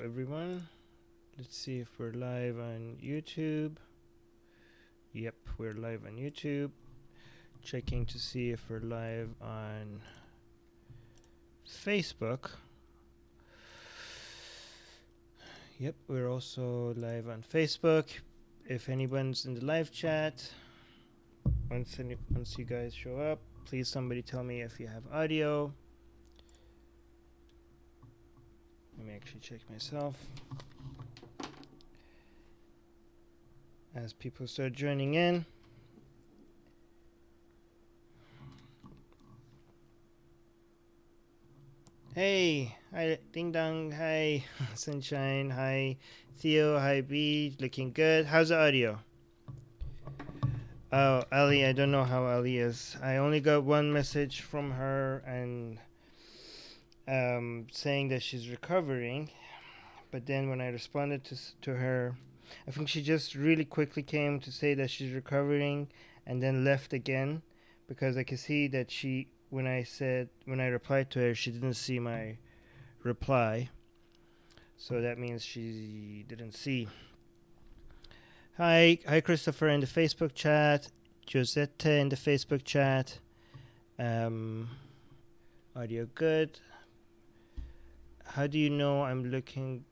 everyone. Let's see if we're live on YouTube. Yep, we're live on YouTube. Checking to see if we're live on Facebook. Yep, we're also live on Facebook. If anyone's in the live chat, once you guys show up, please somebody tell me if you have audio. Let me actually check myself. As people start joining in. Hey, hi Ding Dong, hi Sunshine, hi Theo, hi B, looking good. How's the audio? Oh, Ali, I don't know how Ali is. I only got one message from her and saying that she's recovering, but then when I responded to her, I think she just really quickly came to say that she's recovering and then left again, because I could see that when I replied to her, she didn't see my reply, so that means she didn't see. Hi Christopher in the Facebook chat, Josetta in the Facebook chat. Audio good. How do you know I'm looking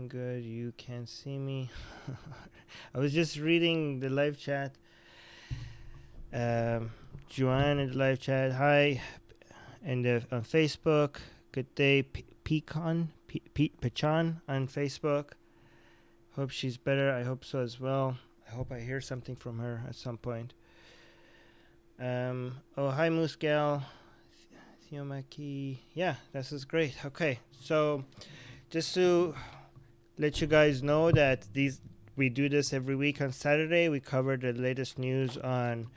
good? You can't see me. I was just reading the live chat. Joanne in the live chat. Hi. And on Facebook. Good day. Pechan on Facebook. Hope she's better. I hope so as well. I hope I hear something from her at some point. Oh, hi Moose Gal. Theomaki. Yeah, this is great. Okay, so just to let you guys know that we do this every week on Saturday. We cover the latest news on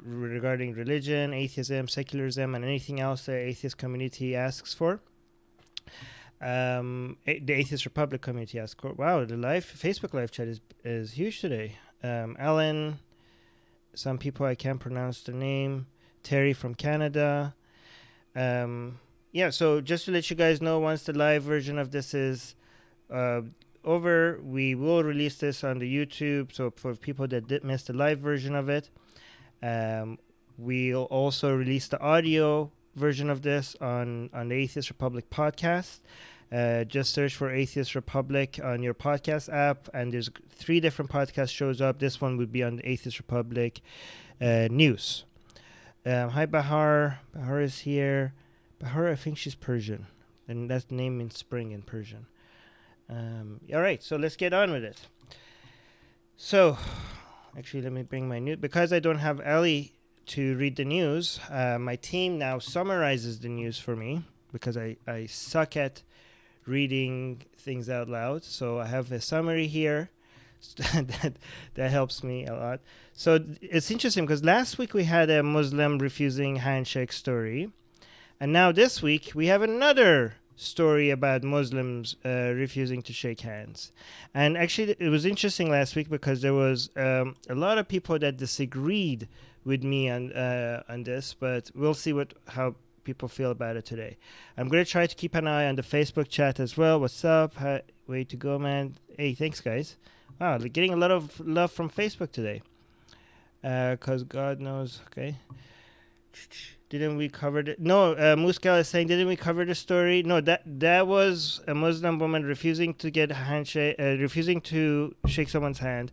regarding religion, atheism, secularism, and anything else the atheist community asks for. The Atheist Republic community asks for. Wow, the Facebook live chat is huge today. Alan, some people I can't pronounce the name. Terry from Canada. Yeah, so just to let you guys know, once the live version of this is over, we will release this on the YouTube. So for people that did miss the live version of it, we'll also release the audio version of this on the Atheist Republic podcast. Just search for Atheist Republic on your podcast app, and there's 3 different podcast shows up. This one would be on the Atheist Republic news. Hi Bahar. Bahar is here. Bahar, I think she's Persian, and that name means spring in Persian. All right, so let's get on with it. So, actually, let me bring my news. Because I don't have Ali to read the news, my team now summarizes the news for me, because I suck at reading things out loud. So I have a summary here. that helps me a lot. So it's interesting because last week we had a Muslim refusing handshake story, and now this week we have another story about Muslims refusing to shake hands. And actually it was interesting last week because there was a lot of people that disagreed with me on this, but we'll see how people feel about it today. I'm going to try to keep an eye on the Facebook chat as well. What's up? Way to go, man. Hey, thanks guys. Wow, getting a lot of love from Facebook today. Because God knows, okay. Didn't we cover it? No, Muscal is saying, didn't we cover the story? No, that was a Muslim woman refusing to get a handshake, refusing to shake someone's hand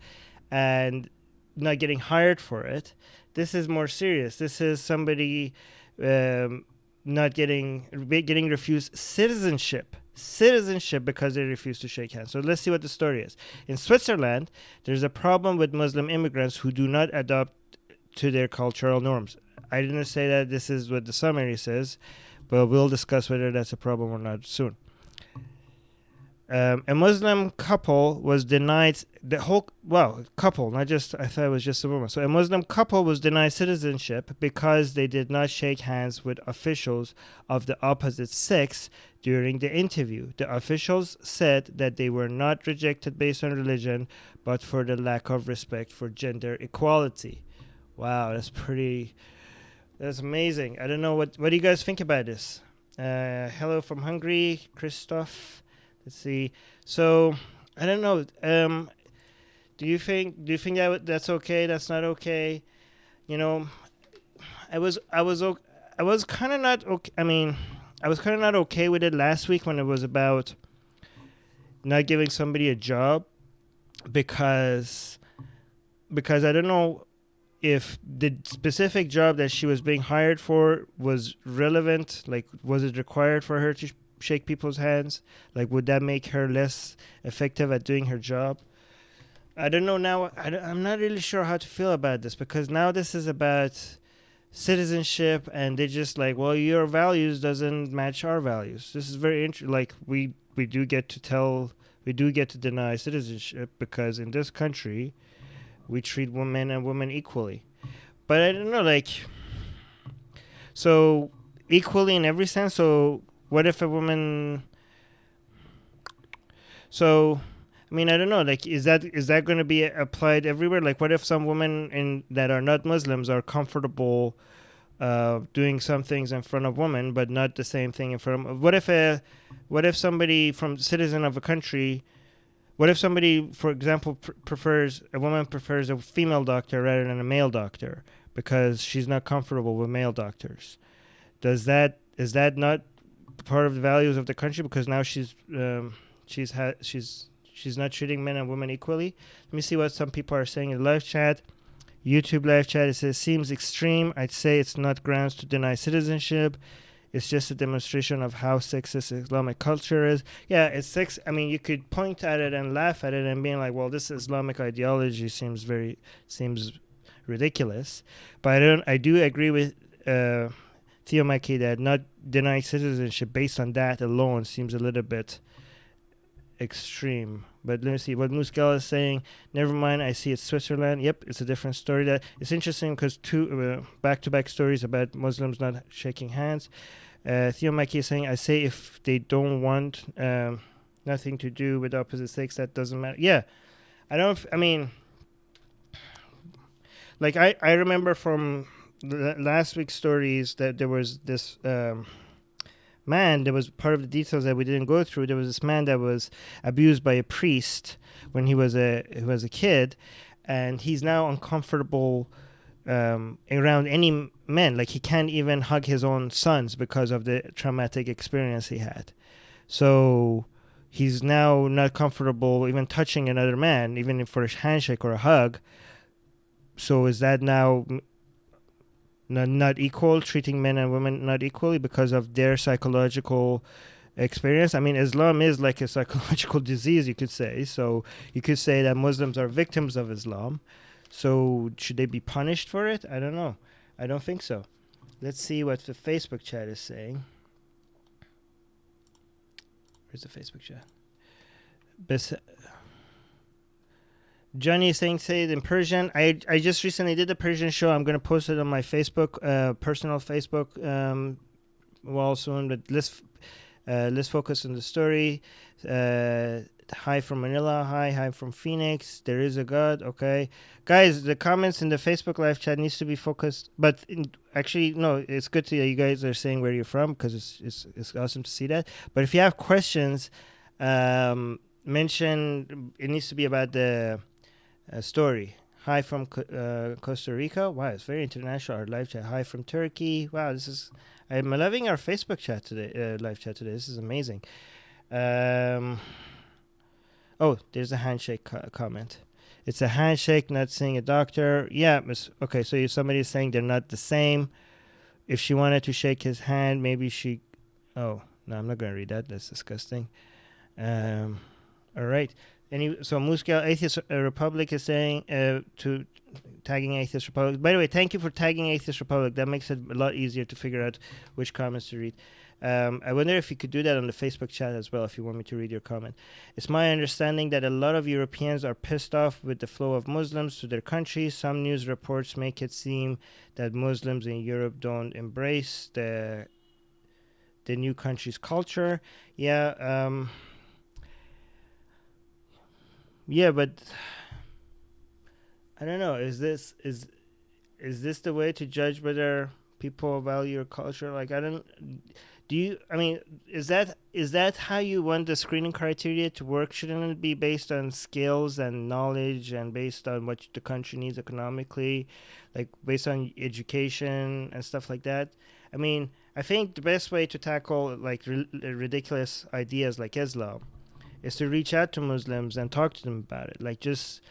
and not getting hired for it. This is more serious. This is somebody not getting refused citizenship because they refuse to shake hands. So let's see what the story is. In Switzerland, there's a problem with Muslim immigrants who do not adapt to their cultural norms. I didn't say that this is what the summary says, but we'll discuss whether that's a problem or not soon. A Muslim couple was denied couple, not just, I thought it was just a woman. So a Muslim couple was denied citizenship because they did not shake hands with officials of the opposite sex during the interview. The officials said that they were not rejected based on religion, but for the lack of respect for gender equality. Wow, that's amazing. I don't know, what do you guys think about this? Hello from Hungary, Christoph. Let's see. So I don't know. Do you think that's okay? That's not okay? You know, I was kind of not okay. I mean, I was kind of not okay with it last week when it was about not giving somebody a job because I don't know if the specific job that she was being hired for was relevant. Like, was it required for her to shake people's hands? Like, would that make her less effective at doing her job? I don't know now. I'm not really sure how to feel about this because now this is about citizenship and they just like, well, your values doesn't match our values. This is very interesting. Like, we do get to deny citizenship because in this country we treat women and women equally. But I don't know, like, so equally in every sense. So what if a woman? So I mean, I don't know. Like, is that going to be applied everywhere? Like, what if some women in that are not Muslims are comfortable doing some things in front of women, but not the same thing in front of? What if somebody from citizen of a country? What if somebody, for example, prefers a woman prefers a female doctor rather than a male doctor because she's not comfortable with male doctors? Is that not part of the values of the country because now she's not treating men and women equally? Let me see what some people are saying in the live chat. YouTube live chat, it says, seems extreme. I'd say it's not grounds to deny citizenship. It's just a demonstration of how sexist Islamic culture is. Yeah, it's sex. I mean, you could point at it and laugh at it and being like, well, this Islamic ideology seems ridiculous. But I do agree with Theo Mackie that not denying citizenship based on that alone seems a little bit extreme. But let me see what Muskel is saying. Never mind, I see it's Switzerland. Yep, it's a different story. That it's interesting because two back-to-back stories about Muslims not shaking hands. Theo Mackie is saying, I say if they don't want nothing to do with opposite sex, that doesn't matter. Yeah, I mean, like I remember from last week's stories that there was this man. There was part of the details that we didn't go through. There was this man that was abused by a priest when he was a kid, and he's now uncomfortable around any men. Like, he can't even hug his own sons because of the traumatic experience he had. So he's now not comfortable even touching another man, even for a handshake or a hug. So is that now not equal, treating men and women not equally because of their psychological experience? I mean, Islam is like a psychological disease, you could say. So you could say that Muslims are victims of Islam. So should they be punished for it? I don't know. I don't think so. Let's see what the Facebook chat is saying. Where's the Facebook chat? Johnny is saying, say it in Persian. I just recently did the Persian show. I'm going to post it on my Facebook, personal Facebook wall soon. But let's focus on the story. Hi from Manila. Hi from Phoenix. There is a God. Okay. Guys, the comments in the Facebook live chat needs to be focused. But actually, no, it's good to you guys are saying where you're from because it's awesome to see that. But if you have questions, mention, it needs to be about the story. Hi from Costa Rica. Wow, it's very international. Our live chat. Hi from Turkey. Wow, I'm loving our Facebook chat today. Live chat today. This is amazing. Oh, there's a handshake comment. It's a handshake, not seeing a doctor. Yeah, okay. So somebody is saying they're not the same. If she wanted to shake his hand, maybe she. Oh no, I'm not going to read that. That's disgusting. All right. So Muscal Atheist Republic is saying to tagging Atheist Republic. By the way, thank you for tagging Atheist Republic. That makes it a lot easier to figure out which comments to read. I wonder if you could do that on the Facebook chat as well if you want me to read your comment. It's my understanding that a lot of Europeans are pissed off with the flow of Muslims to their country. Some news reports make it seem that Muslims in Europe don't embrace the new country's culture. Yeah. Yeah, but I don't know. Is this the way to judge whether people value your culture? Like, I don't. Do you? I mean, is that how you want the screening criteria to work? Shouldn't it be based on skills and knowledge, and based on what the country needs economically, like based on education and stuff like that? I mean, I think the best way to tackle like ridiculous ideas like Islam is to reach out to Muslims and talk to them about it. Like just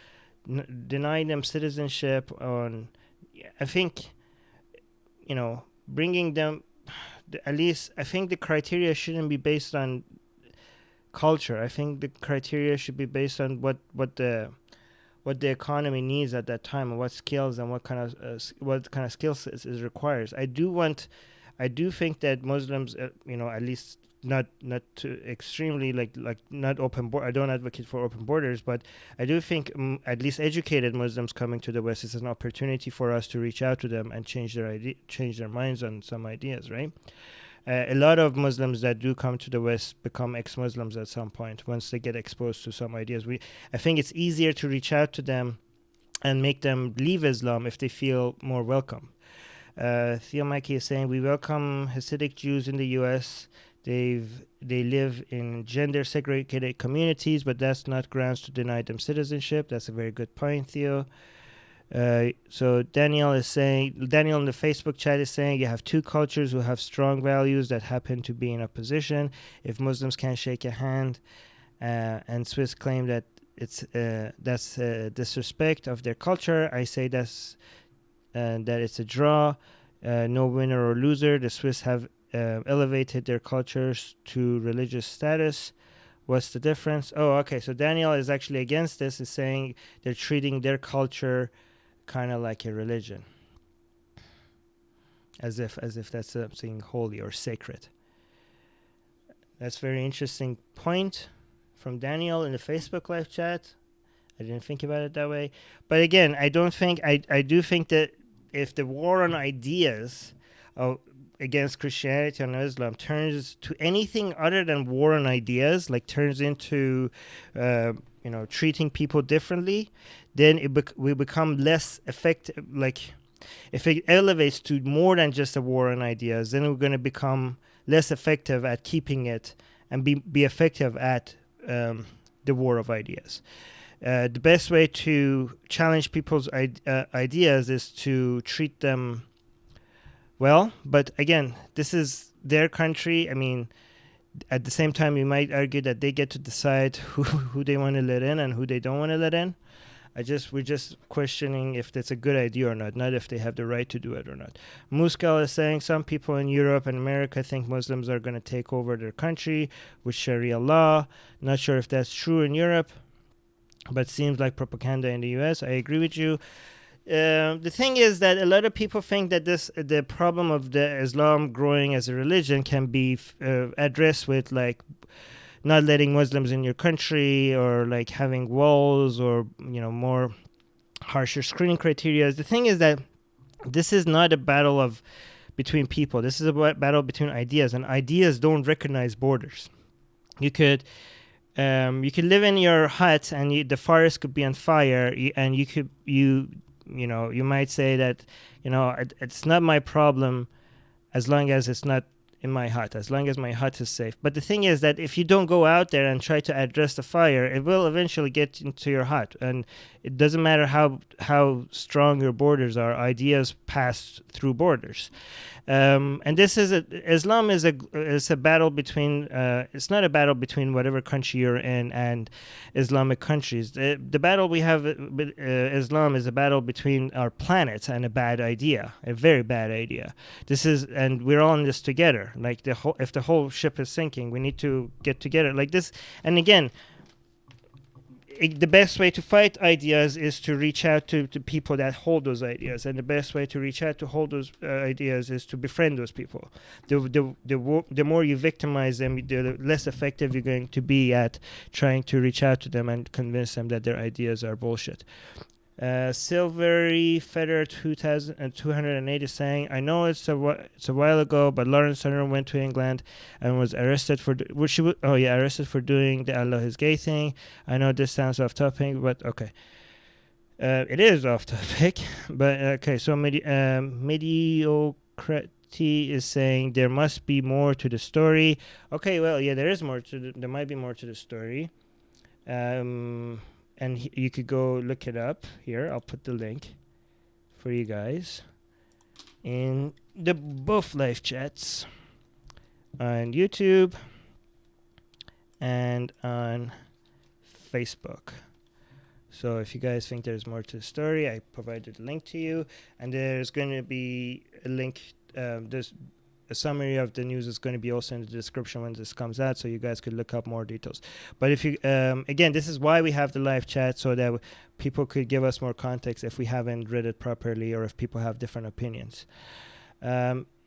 deny them citizenship. I think bringing them, at least I think the criteria shouldn't be based on culture. I think the criteria should be based on what the economy needs at that time, and what skills and what kind of skills is requires. I do think that Muslims, at least not too extremely like not open. I don't advocate for open borders, but I do think at least educated Muslims coming to the West is an opportunity for us to reach out to them and change their minds on some ideas, right? A lot of Muslims that do come to the West become ex-Muslims at some point once they get exposed to some ideas. I think it's easier to reach out to them and make them leave Islam if they feel more welcome. Theo Mackie is saying, we welcome Hasidic Jews in the U.S. They live in gender-segregated communities, but that's not grounds to deny them citizenship. That's a very good point, Theo. So Daniel in the Facebook chat is saying, you have two cultures who have strong values that happen to be in opposition. If Muslims can't shake a hand, and Swiss claim that that's disrespect of their culture, I say that it's a draw, no winner or loser. The Swiss have elevated their cultures to religious status. What's the difference? Oh, okay. So Daniel is actually against this, is saying they're treating their culture kind of like a religion, as if that's something holy or sacred. That's a very interesting point from Daniel in the Facebook live chat. I didn't think about it that way, but again, I do think that if the war on ideas against Christianity and Islam turns to anything other than war on ideas, like turns into treating people differently, then we become less effective. Like if it elevates to more than just a war on ideas, then we're going to become less effective at keeping it and be effective at the war of ideas. The best way to challenge people's ideas is to treat them well. But again, this is their country. I mean, at the same time, you might argue that they get to decide who they want to let in and who they don't want to let in. We're just questioning if that's a good idea or not if they have the right to do it or not. Muscal is saying some people in Europe and America think Muslims are going to take over their country with Sharia law. Not sure if that's true in Europe, but seems like propaganda in the US. I agree with you. The thing is that a lot of people think that the problem of the Islam growing as a religion can be addressed with like not letting Muslims in your country, or like having walls, or more harsher screening criteria. The thing is that this is not a battle between people. This is a battle between ideas, and ideas don't recognize borders. You could live in your hut and the forest could be on fire, and you might say that it's not my problem as long as it's not in my hut, as long as my hut is safe. But the thing is that if you don't go out there and try to address the fire, it will eventually get into your hut, and it doesn't matter how strong your borders are. Ideas pass through borders. And this is Islam is a battle between. It's not a battle between whatever country you're in and Islamic countries. The battle we have with Islam is a battle between our planet and a bad idea, a very bad idea. And we're all in this together. Like if the whole ship is sinking, we need to get together like this. And again, the best way to fight ideas is to reach out to people that hold those ideas, and the best way to reach out to hold those ideas is to befriend those people. The more you victimize them, the less effective you're going to be at trying to reach out to them and convince them that their ideas are bullshit. Silvery Feather 208 is saying, I know it's a while ago, but Lawrence Turner went to England and was arrested for arrested for doing the Allah is gay thing. I know this sounds off topic, but okay. It is off topic, but okay. So mediocre T is saying there must be more to the story. Okay, well, yeah, there is more there might be more to the story. And you could go look it up here. I'll put the link for you guys in the both live chats on YouTube and on Facebook. So if you guys think there's more to the story, I provided a link to you, and there's going to be a link. There's a summary of the news is going to be also in the description when this comes out, so you guys could look up more details. But if you, again, this is why we have the live chat, so that people could give us more context if we haven't read it properly or if people have different opinions.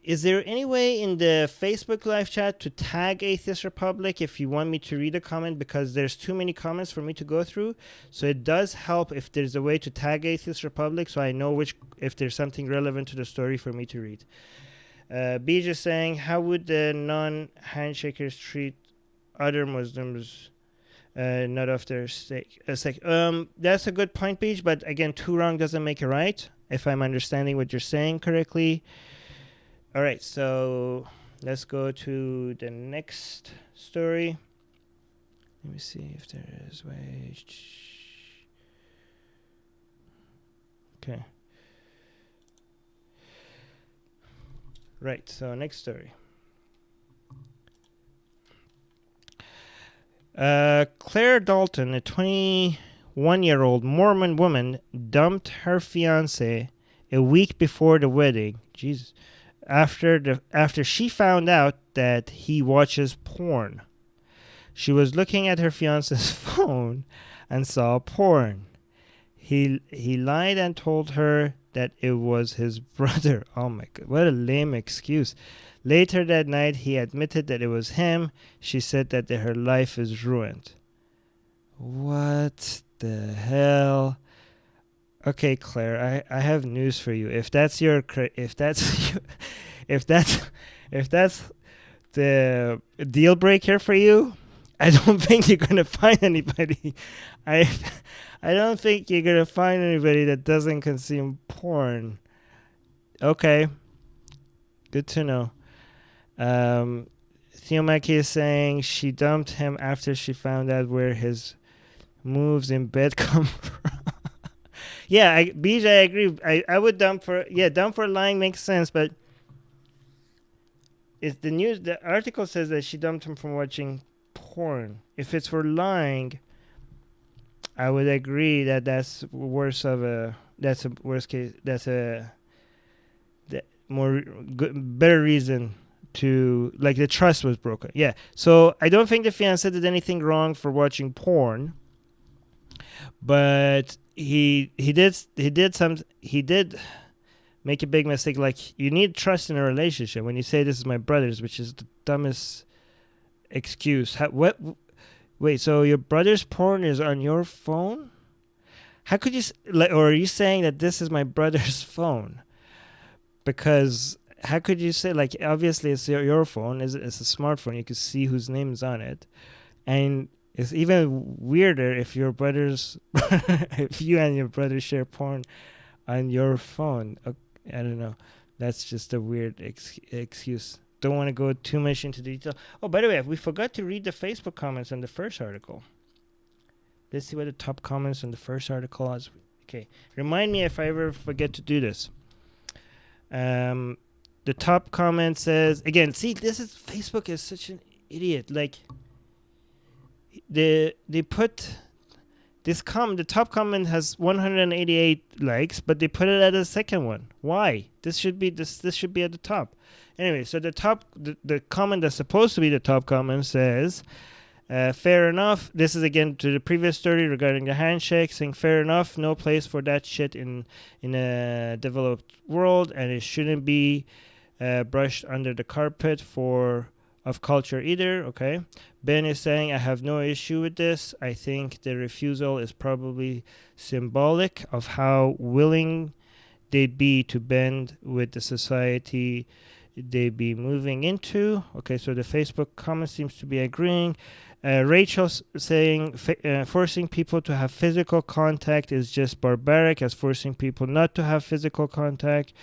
Is there any way in the Facebook live chat to tag Atheist Republic if you want me to read a comment? Because there's too many comments for me to go through. So it does help if there's a way to tag Atheist Republic so I know if there's something relevant to the story for me to read. Bij is saying, how would the non-handshakers treat other Muslims not off their stake? That's a good point, Bij, but again, too wrong doesn't make it right, if I'm understanding what you're saying correctly. All right, so let's go to the next story. Let me see if there is way. Okay. Right, so next story. Claire Dalton, a 21-year-old Mormon woman, dumped her fiance a week before the wedding. Jesus. After she found out that he watches porn. She was looking at her fiance's phone and saw porn. He lied and told her that it was his brother. Oh my God, what a lame excuse. Later that night, he admitted that it was him. She said that her life is ruined. What the hell? Okay, Claire, I have news for you. If that's the deal breaker for you, I don't think you're gonna find anybody. I don't think you're gonna find anybody that doesn't consume porn. Okay, good to know. Theo Mackie is saying she dumped him after she found out where his moves in bed come from. Yeah, Bij, I agree. I would dump for lying makes sense, but it's the news. The article says that she dumped him from watching porn. If it's for lying, I would agree that that's a worst case. That's a better reason to, like, the trust was broken. Yeah. So I don't think the fiancé did anything wrong for watching porn, but he did make a big mistake. Like, you need trust in a relationship. When you say this is my brother's, which is the dumbest excuse. Wait, so your brother's porn is on your phone? How could you, or are you saying that this is my brother's phone? Because how could you say, like, obviously it's your phone, it's a smartphone, you can see whose name is on it. And it's even weirder if your brothers, if you and your brother share porn on your phone. I don't know. That's just a weird excuse. Don't want to go too much into detail. Oh, by the way, we forgot to read the Facebook comments on the first article. Let's see what the top comments on the first article is. Okay, remind me if I ever forget to do this. The top comment says, again, see, Facebook is such an idiot. Like, they put this the top comment has 188 likes, but they put it at the second one. Why? This should be at the top. Anyway, so the comment that's supposed to be the top comment says, fair enough. This is again to the previous story regarding the handshake, saying fair enough, no place for that shit in a developed world, and it shouldn't be brushed under the carpet of culture either. Okay. Ben is saying, I have no issue with this. I think the refusal is probably symbolic of how willing they'd be to bend with the society they'd be moving into. Okay, so the Facebook comment seems to be agreeing. Rachel's saying, forcing people to have physical contact is just barbaric as forcing people not to have physical contact.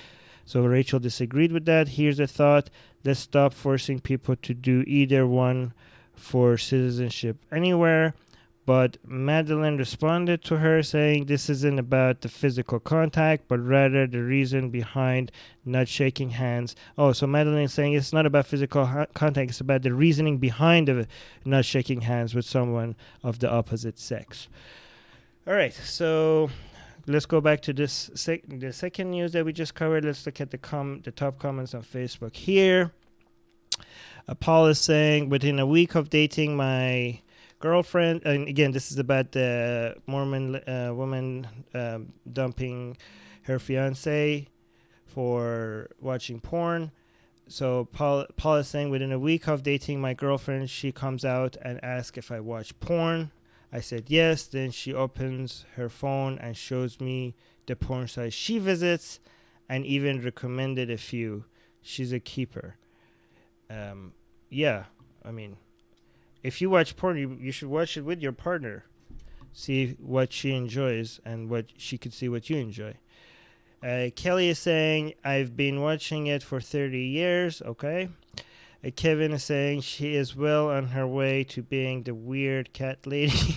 So Rachel disagreed with that. Here's a thought. Let's stop forcing people to do either one for citizenship anywhere. But Madeline responded to her saying this isn't about the physical contact, but rather the reason behind not shaking hands. Oh, so Madeline is saying it's not about physical contact, it's about the reasoning behind of not shaking hands with someone of the opposite sex. All right, so let's go back to this the second news that we just covered. Let's look at the top comments on Facebook here. Paul is saying, within a week of dating my girlfriend, and again, this is about the Mormon woman dumping her fiance for watching porn. So Paul is saying, within a week of dating my girlfriend, she comes out and asks if I watch porn. I said yes. Then she opens her phone and shows me the porn sites she visits, and even recommended a few. She's a keeper. Yeah, I mean, if you watch porn, you should watch it with your partner. See what she enjoys and what she could see what you enjoy. Kelly is saying, I've been watching it for 30 years. Okay. Kevin is saying she is well on her way to being the weird cat lady.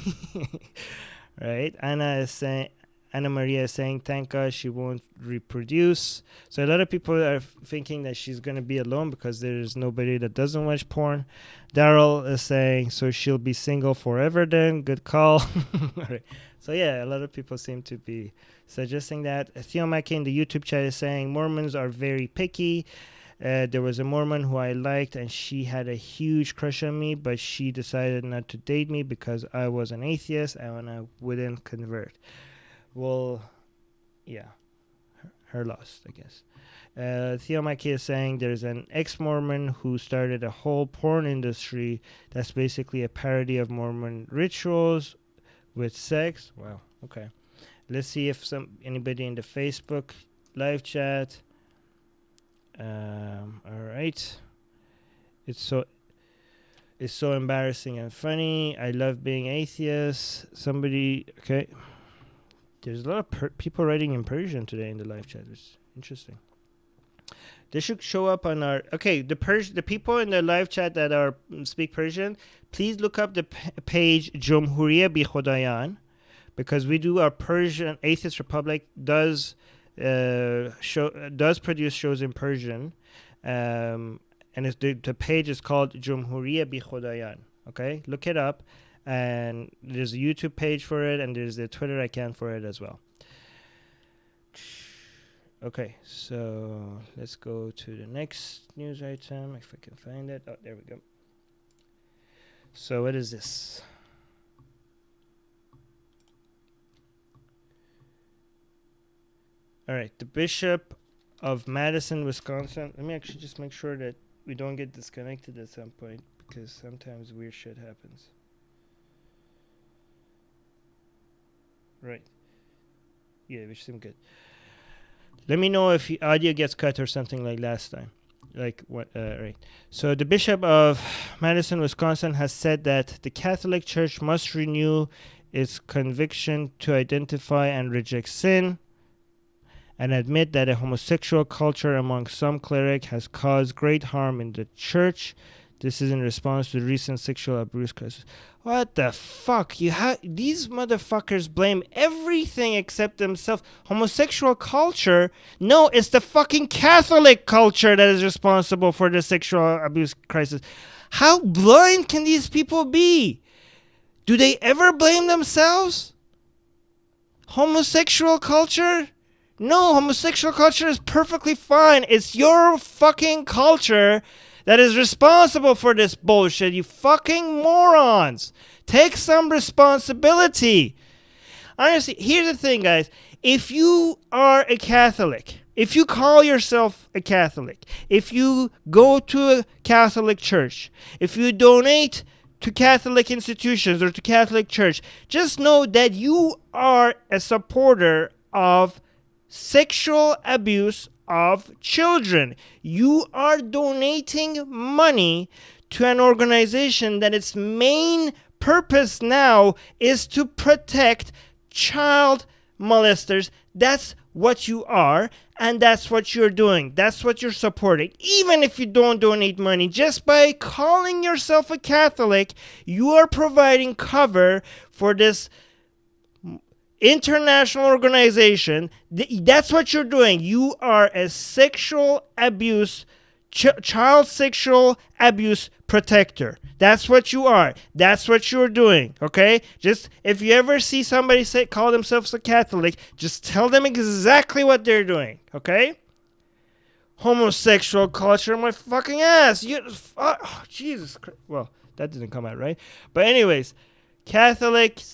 Right. Anna Maria is saying, thank God she won't reproduce. So a lot of people are thinking that she's going to be alone because there's nobody that doesn't watch porn. Daryl is saying, so she'll be single forever then. Good call. Right. So yeah, a lot of people seem to be suggesting that. Theo Mackey in the YouTube chat is saying, Mormons are very picky. There was a Mormon who I liked, and she had a huge crush on me, but she decided not to date me because I was an atheist and I wouldn't convert. Well, yeah, her loss, I guess. Theo Mackey is saying there's an ex-Mormon who started a whole porn industry that's basically a parody of Mormon rituals with sex. Wow, okay. Let's see if anybody in the Facebook live chat. All right. It's so embarrassing and funny. I love being atheist. Somebody, okay. There's a lot of people writing in Persian today in the live chat. It's interesting. They should show up on our... Okay, the people in the live chat that speak Persian, please look up the page Jumhuriye Bi Khodayan, because we do our Persian... Atheist Republic does produce shows in Persian. And the page is called Jumhuriye Bi Khodayan. Okay? Look it up. And there's a YouTube page for it, and there's a Twitter account for it as well. Okay, so let's go to the next news item, if I can find it. Oh, there we go. So what is this? All right, the Bishop of Madison, Wisconsin. Let me actually just make sure that we don't get disconnected at some point, because sometimes weird shit happens. Right. Yeah, which seemed good. Let me know if audio gets cut or something like last time. Like what? Right. So the Bishop of Madison, Wisconsin, has said that the Catholic Church must renew its conviction to identify and reject sin, and admit that a homosexual culture among some clerics has caused great harm in the church. This is in response to the recent sexual abuse crisis. What the fuck? These motherfuckers blame everything except themselves. Homosexual culture? No, it's the fucking Catholic culture that is responsible for the sexual abuse crisis. How blind can these people be? Do they ever blame themselves? Homosexual culture? No, homosexual culture is perfectly fine. It's your fucking culture that is responsible for this bullshit, you fucking morons. Take some responsibility. Honestly, here's the thing, guys. If you are a Catholic, if you call yourself a Catholic, if you go to a Catholic church, if you donate to Catholic institutions or to Catholic church, just know that you are a supporter of sexual abuse of children. You are donating money to an organization that its main purpose now is to protect child molesters. That's what you are, and that's what you're doing. That's what you're supporting. Even if you don't donate money, just by calling yourself a Catholic, you are providing cover for this international organization. That's what you're doing. You are a sexual abuse, child sexual abuse protector. That's what you are. That's what you're doing. Okay? Just if you ever see somebody call themselves a Catholic, just tell them exactly what they're doing. Okay? Homosexual culture, my fucking ass. Oh, Jesus Christ. Well, that didn't come out right. But anyways, Catholic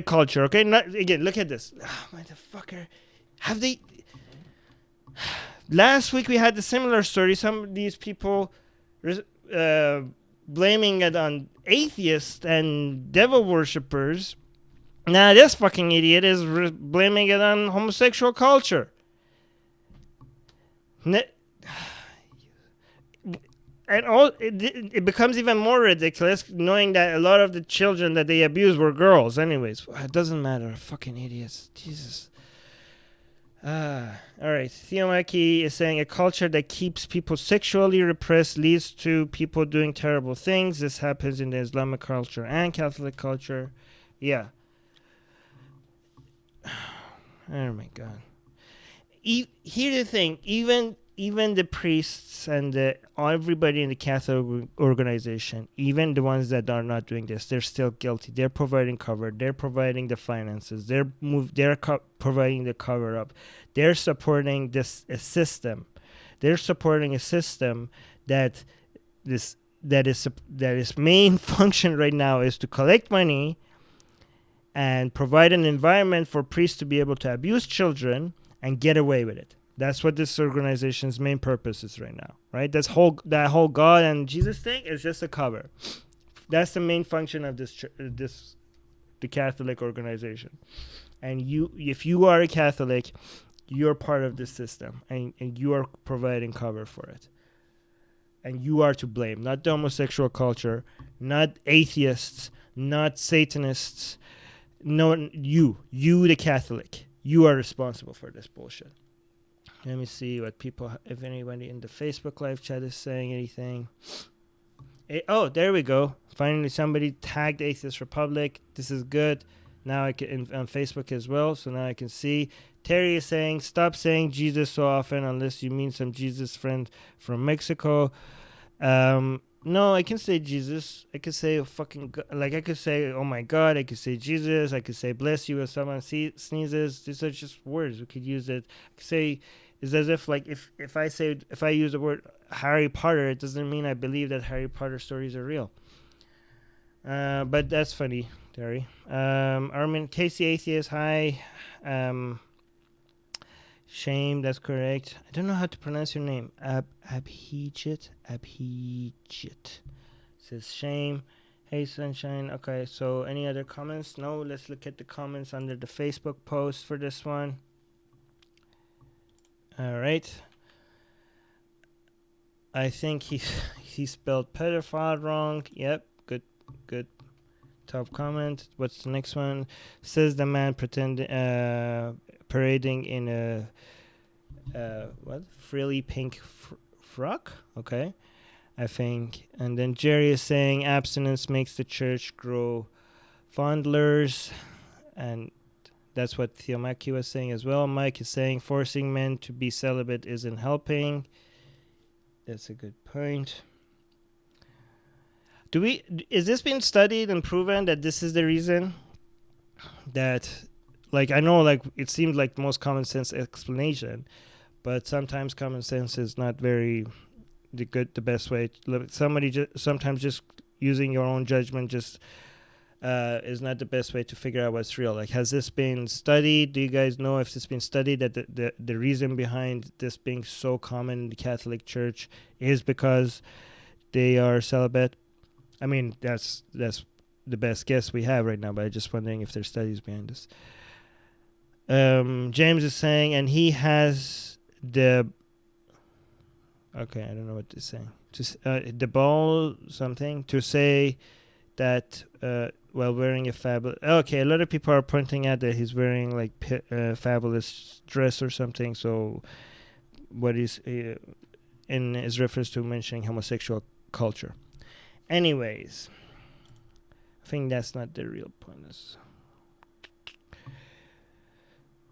culture, okay? Again, look at this. Oh, motherfucker. Have they... Last week we had a similar story. Some of these people blaming it on atheists and devil worshippers. Now this fucking idiot is blaming it on homosexual culture. And it becomes even more ridiculous knowing that a lot of the children that they abused were girls. Anyways, it doesn't matter. Fucking idiots. Jesus. All right. Theomaki is saying a culture that keeps people sexually repressed leads to people doing terrible things. This happens in the Islamic culture and Catholic culture. Yeah. Oh my God. Here's the thing. Even the priests and everybody in the Catholic organization, even the ones that are not doing this, they're still guilty. They're providing cover. They're providing the finances. They're providing the cover up. They're supporting a system. They're supporting a system that its main function right now is to collect money and provide an environment for priests to be able to abuse children and get away with it. That's what this organization's main purpose is right now, right? That whole God and Jesus thing is just a cover. That's the main function of the Catholic organization. And if you are a Catholic, you're part of this system, and you are providing cover for it. And you are to blame, not the homosexual culture, not atheists, not Satanists. No, you the Catholic. You are responsible for this bullshit. Let me see what people, if anybody in the Facebook live chat is saying anything. Oh, there we go. Finally, somebody tagged Atheist Republic. This is good. Now I can on Facebook as well, so now I can see. Terry is saying, stop saying Jesus so often unless you mean some Jesus friend from Mexico. No, I can say Jesus. I could say I could say, oh my God. I could say Jesus. I could say bless you when someone sneezes. These are just words. We could use it. I could say, it's as if if I use the word Harry Potter, it doesn't mean I believe that Harry Potter stories are real. But that's funny, Terry. Armin, Casey Atheist, hi. Shame, that's correct. I don't know how to pronounce your name. Abhijit. Says Shame. Hey, Sunshine. Okay, so any other comments? No, let's look at the comments under the Facebook post for this one. All right. I think he spelled pedophile wrong. Yep, good. Top comment. What's the next one? Says the man parading in a frilly pink frock. Okay, I think. And then Jerry is saying abstinence makes the church grow fondlers, and that's what Theomaki was saying as well. Mike is saying forcing men to be celibate isn't helping. That's a good point. Is this been studied and proven that this is the reason that, I know, it seems like the most common sense explanation, but sometimes common sense is not very the best way. Sometimes just using your own judgment just is not the best way to figure out what's real. Has this been studied? Do you guys know if it's been studied that the reason behind this being so common in the Catholic Church is because they are celibate? I mean, that's the best guess we have right now, but I'm just wondering if there's studies behind this. James is saying, and he has the... Okay, I don't know what they're saying. The ball something to say that while wearing a fabulous. Okay, a lot of people are pointing out that he's wearing like fabulous dress or something. So, what is in his reference to mentioning homosexual culture. Anyways, I think that's not the real point.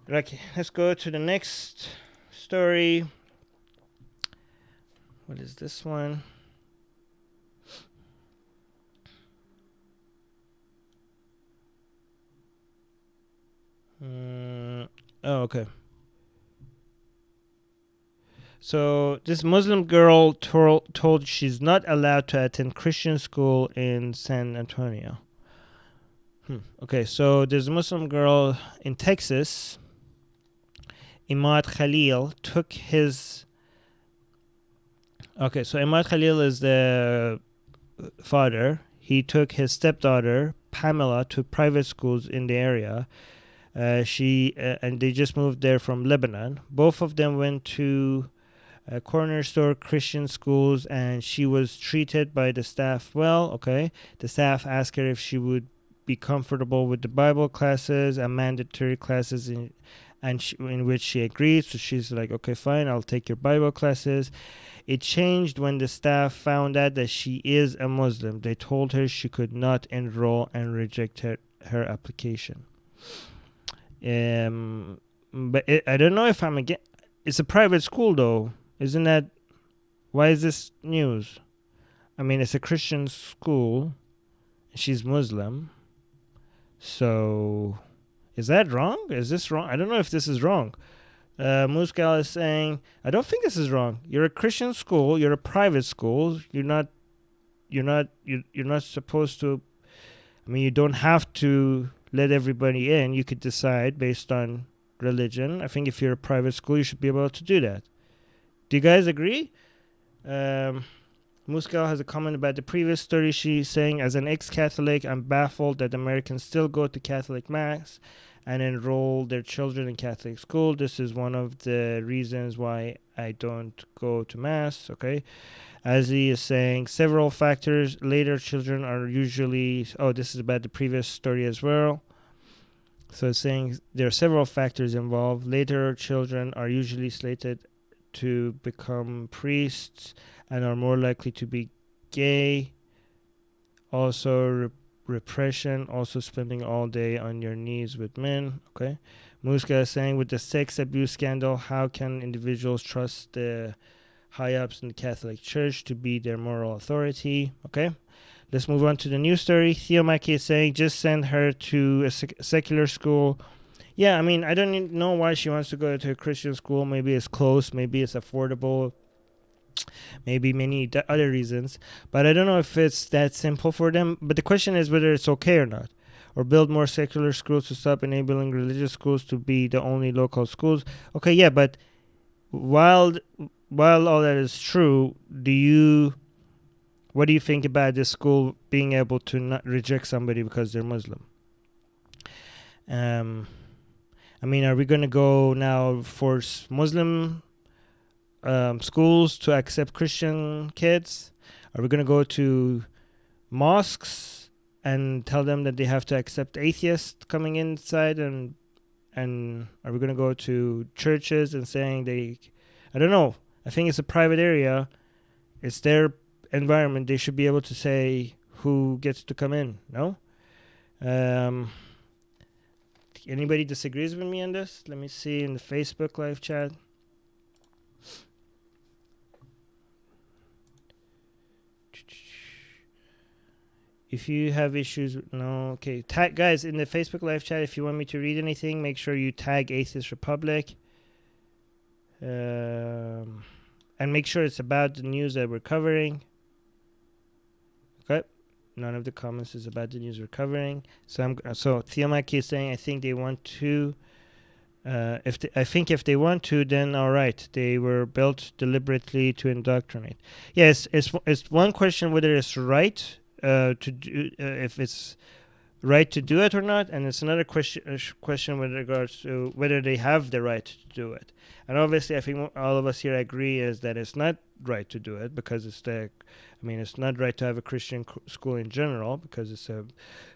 Okay, let's go to the next story. What is this one? Oh, okay. So this Muslim girl told she's not allowed to attend Christian school in San Antonio. Okay, so there's a Muslim girl in Texas. Imad Khalil took his... Okay, so Imad Khalil is the father. He took his stepdaughter, Pamela, to private schools in the area. And they just moved there from Lebanon. Both of them went to corner store Christian schools, and she was treated by the staff well. Okay, the staff asked her if she would be comfortable with the Bible classes and mandatory classes in which she agreed. So she's like, okay, fine, I'll take your Bible classes. It changed when the staff found out that she is a Muslim. They told her she could not enroll and rejected her application. But I don't know if I'm again. It's a private school though. Isn't that... Why is this news? I mean, it's a Christian school. She's Muslim. So, is that wrong? Is this wrong? I don't know if this is wrong. Mosque is saying, I don't think this is wrong. You're a Christian school. You're a private school. You're not supposed to... I mean, you don't have to let everybody in. You could decide based on religion. I think if you're a private school, you should be able to do that. Do you guys agree? Muscal has a comment about the previous story. She's saying, as an ex-Catholic, I'm baffled that Americans still go to Catholic Mass and enroll their children in Catholic school. This is one of the reasons why I don't go to Mass, okay? As he is saying, several factors. Later children are usually... Oh, this is about the previous story as well. So it's saying there are several factors involved. Later children are usually slated to become priests and are more likely to be gay. Also repression, also spending all day on your knees with men. Okay. Muska is saying, with the sex abuse scandal, how can individuals trust the high-ups in the Catholic Church to be their moral authority? Okay. Let's move on to the news story. Theo Mackey is saying, just send her to a secular school. Yeah, I mean, I don't know why she wants to go to a Christian school. Maybe it's close. Maybe it's affordable. Maybe many other reasons. But I don't know if it's that simple for them. But the question is whether it's okay or not. Or build more secular schools to stop enabling religious schools to be the only local schools. Okay, yeah, but while all that is true, what do you think about this school being able to not reject somebody because they're Muslim? I mean, are we going to go now force Muslim schools to accept Christian kids? Are we going to go to mosques and tell them that they have to accept atheists coming inside? And are we going to go to churches and saying I don't know. I think it's a private area. It's their environment. They should be able to say who gets to come in. No? Anybody disagrees with me on this? Let me see in the Facebook live chat. If you have issues, no, okay. Tag, guys, in the Facebook live chat, if you want me to read anything, make sure you tag Atheist Republic. And make sure it's about the news that we're covering. Okay. None of the comments is about the news we're covering. So Theomaki is saying, I think they want to. If they want to, then all right. They were built deliberately to indoctrinate. Yes, it's one question whether it's right to do if it's right to do it or not, and it's another question with regards to whether they have the right to do it. And obviously, I think all of us here agree is that it's not right to do it because it's not right to have a Christian school in general because it's a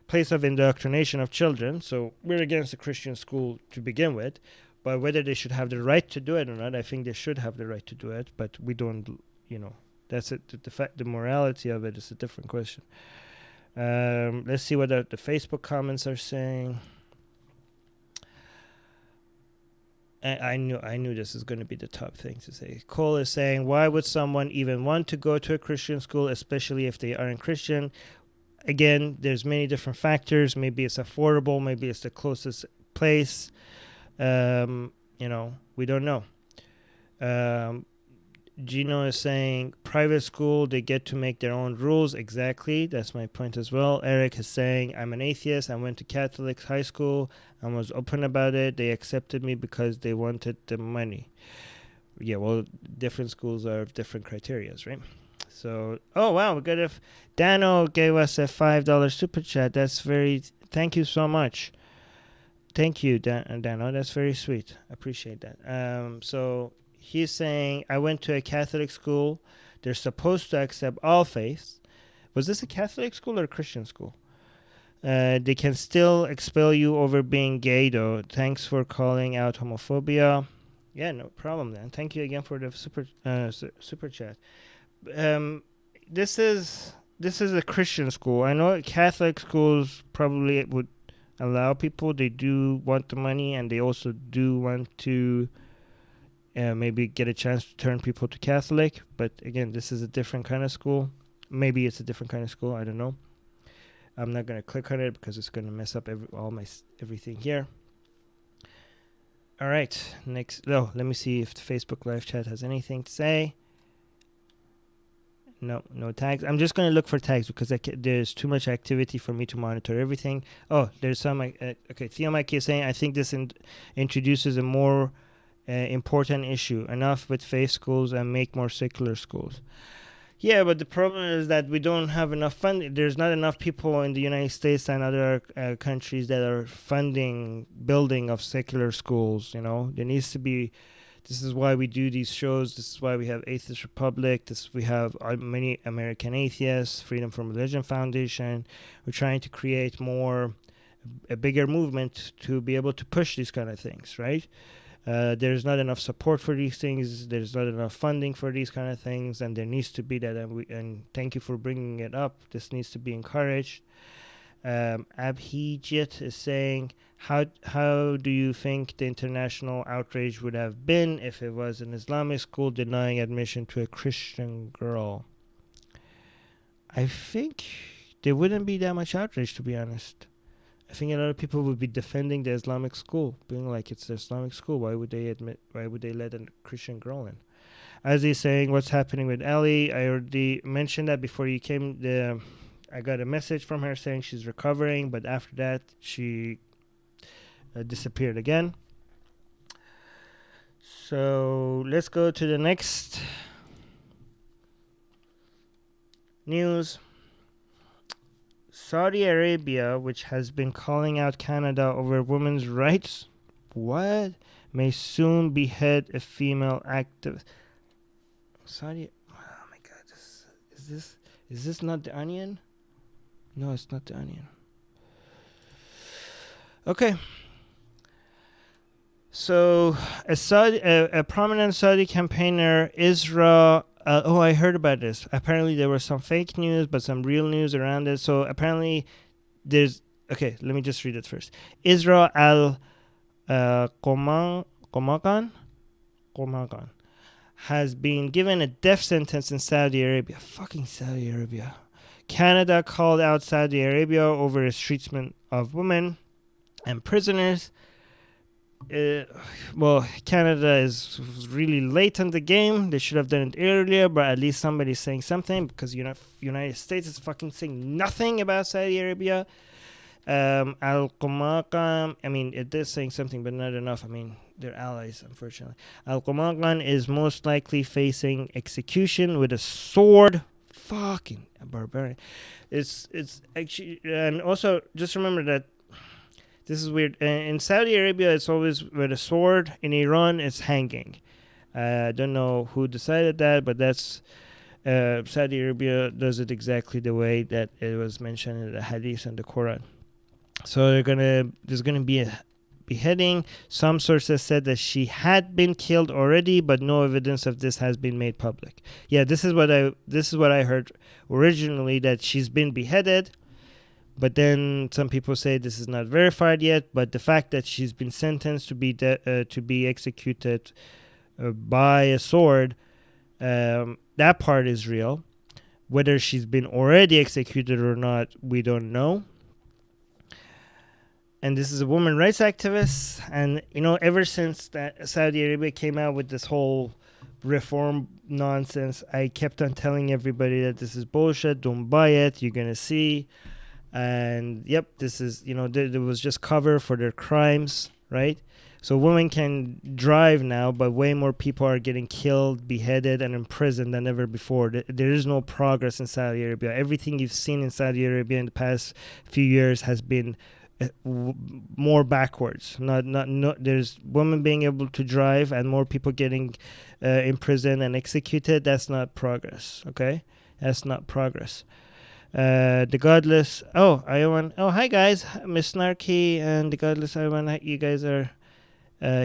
place of indoctrination of children. So we're against a Christian school to begin with. But whether they should have the right to do it or not, I think they should have the right to do it. But we don't, that's it. The morality of it is a different question. Let's see what the Facebook comments are saying. I knew this is going to be the top thing to say. Cole is saying, why would someone even want to go to a Christian school, especially if they aren't Christian? Again, there's many different factors. Maybe it's affordable. Maybe it's the closest place. We don't know. Gino is saying private school, they get to make their own rules. Exactly. That's my point as well. Eric is saying, I'm an atheist. I went to Catholic high school and was open about it. They accepted me because they wanted the money. Yeah, well, different schools are different criterias, right? So, oh, wow. We got Dano gave us a $5 super chat. Thank you so much. Thank you, Dano. That's very sweet. I appreciate that. So he's saying, I went to a Catholic school. They're supposed to accept all faiths. Was this a Catholic school or a Christian school? They can still expel you over being gay, though. Thanks for calling out homophobia. Yeah, no problem, then. Thank you again for the super chat. This is a Christian school. I know Catholic schools probably would allow people. They do want the money, and they also do want to maybe get a chance to turn people to Catholic. But again, this is a different kind of school. Maybe it's a different kind of school. I don't know. I'm not going to click on it because it's going to mess up everything here. All right. Next. Let me see if the Facebook live chat has anything to say. No tags. I'm just going to look for tags because there's too much activity for me to monitor everything. Oh, there's some. Okay, Theo Mike is saying, I think this introduces a more important issue. Enough with faith schools and make more secular schools. Yeah, but the problem is that we don't have enough funding. There's not enough people in the United States and other countries that are funding building of secular schools. There needs to be. This is why we do these shows. This is why we have Atheist Republic. We have many American Atheists, Freedom from Religion Foundation. We're trying to create a bigger movement to be able to push these kind of things, right? There's not enough support for these things. There's not enough funding for these kind of things, and there needs to be that. And thank you for bringing it up. This needs to be encouraged. Abhijit is saying, how do you think the international outrage would have been if it was an Islamic school denying admission to a Christian girl? I think there wouldn't be that much outrage, to be honest. I think a lot of people would be defending the Islamic school, being like, it's the Islamic school. Why would they let a Christian girl in? As he's saying, what's happening with Ellie? I already mentioned that before you came. I got a message from her saying she's recovering, but after that, she disappeared again. So let's go to the next news. Saudi Arabia, which has been calling out Canada over women's rights, may soon behead a female activist. Saudi, oh my God, is this not The Onion? No, it's not The Onion. Okay. So a prominent Saudi campaigner, Isra. I heard about this. Apparently, there was some fake news, but some real news around it. So apparently, there's. Okay, let me just read it first. Isra Qomagan has been given a death sentence in Saudi Arabia. Fucking Saudi Arabia. Canada called out Saudi Arabia over its treatment of women and prisoners. Canada is really late in the game. They should have done it earlier, but at least somebody's saying something, because United States is fucking saying nothing about Saudi Arabia. Al-Qamaqan, it is saying something, but not enough. They're allies, unfortunately. Al-Qamaqan is most likely facing execution with a sword. fucking barbarian. It's actually, and also just remember that this is weird. In Saudi Arabia, it's always with a sword. In Iran, it's hanging. I don't know who decided that, but that's Saudi Arabia does it exactly the way that it was mentioned in the Hadith and the Quran. So there's gonna be a beheading. Some sources said that she had been killed already, but no evidence of this has been made public. Yeah, this is what I heard originally, that she's been beheaded, but then some people say this is not verified yet. But the fact that she's been sentenced to be executed by a sword, that part is real. Whether she's been already executed or not, we don't know. And this is a woman rights activist. And, ever since that Saudi Arabia came out with this whole reform nonsense, I kept on telling everybody that this is bullshit. Don't buy it. You're going to see. And, yep, this is, there was just cover for their crimes, right? So women can drive now, but way more people are getting killed, beheaded, and imprisoned than ever before. There is no progress in Saudi Arabia. Everything you've seen in Saudi Arabia in the past few years has been more backwards. There's women being able to drive and more people getting imprisoned and executed. That's not progress. Okay, that's not progress. The Godless. Hi guys, Miss Snarky and the Godless Iwan. You guys are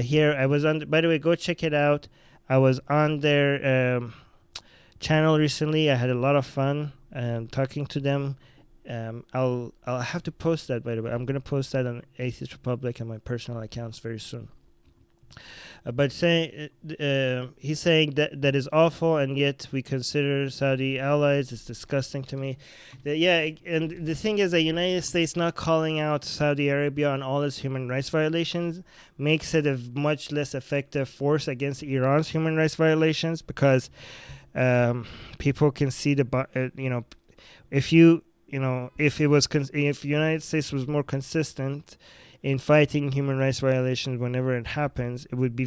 here. I was on. By the way, go check it out. I was on their channel recently. I had a lot of fun talking to them. I'll have to post that, by the way. I'm gonna post that on Atheist Republic and my personal accounts very soon. But he's saying that is awful, and yet we consider Saudi allies. It's disgusting to me. And the thing is, the United States not calling out Saudi Arabia on all its human rights violations makes it a much less effective force against Iran's human rights violations, because people can see if the United States was more consistent in fighting human rights violations whenever it happens, it would be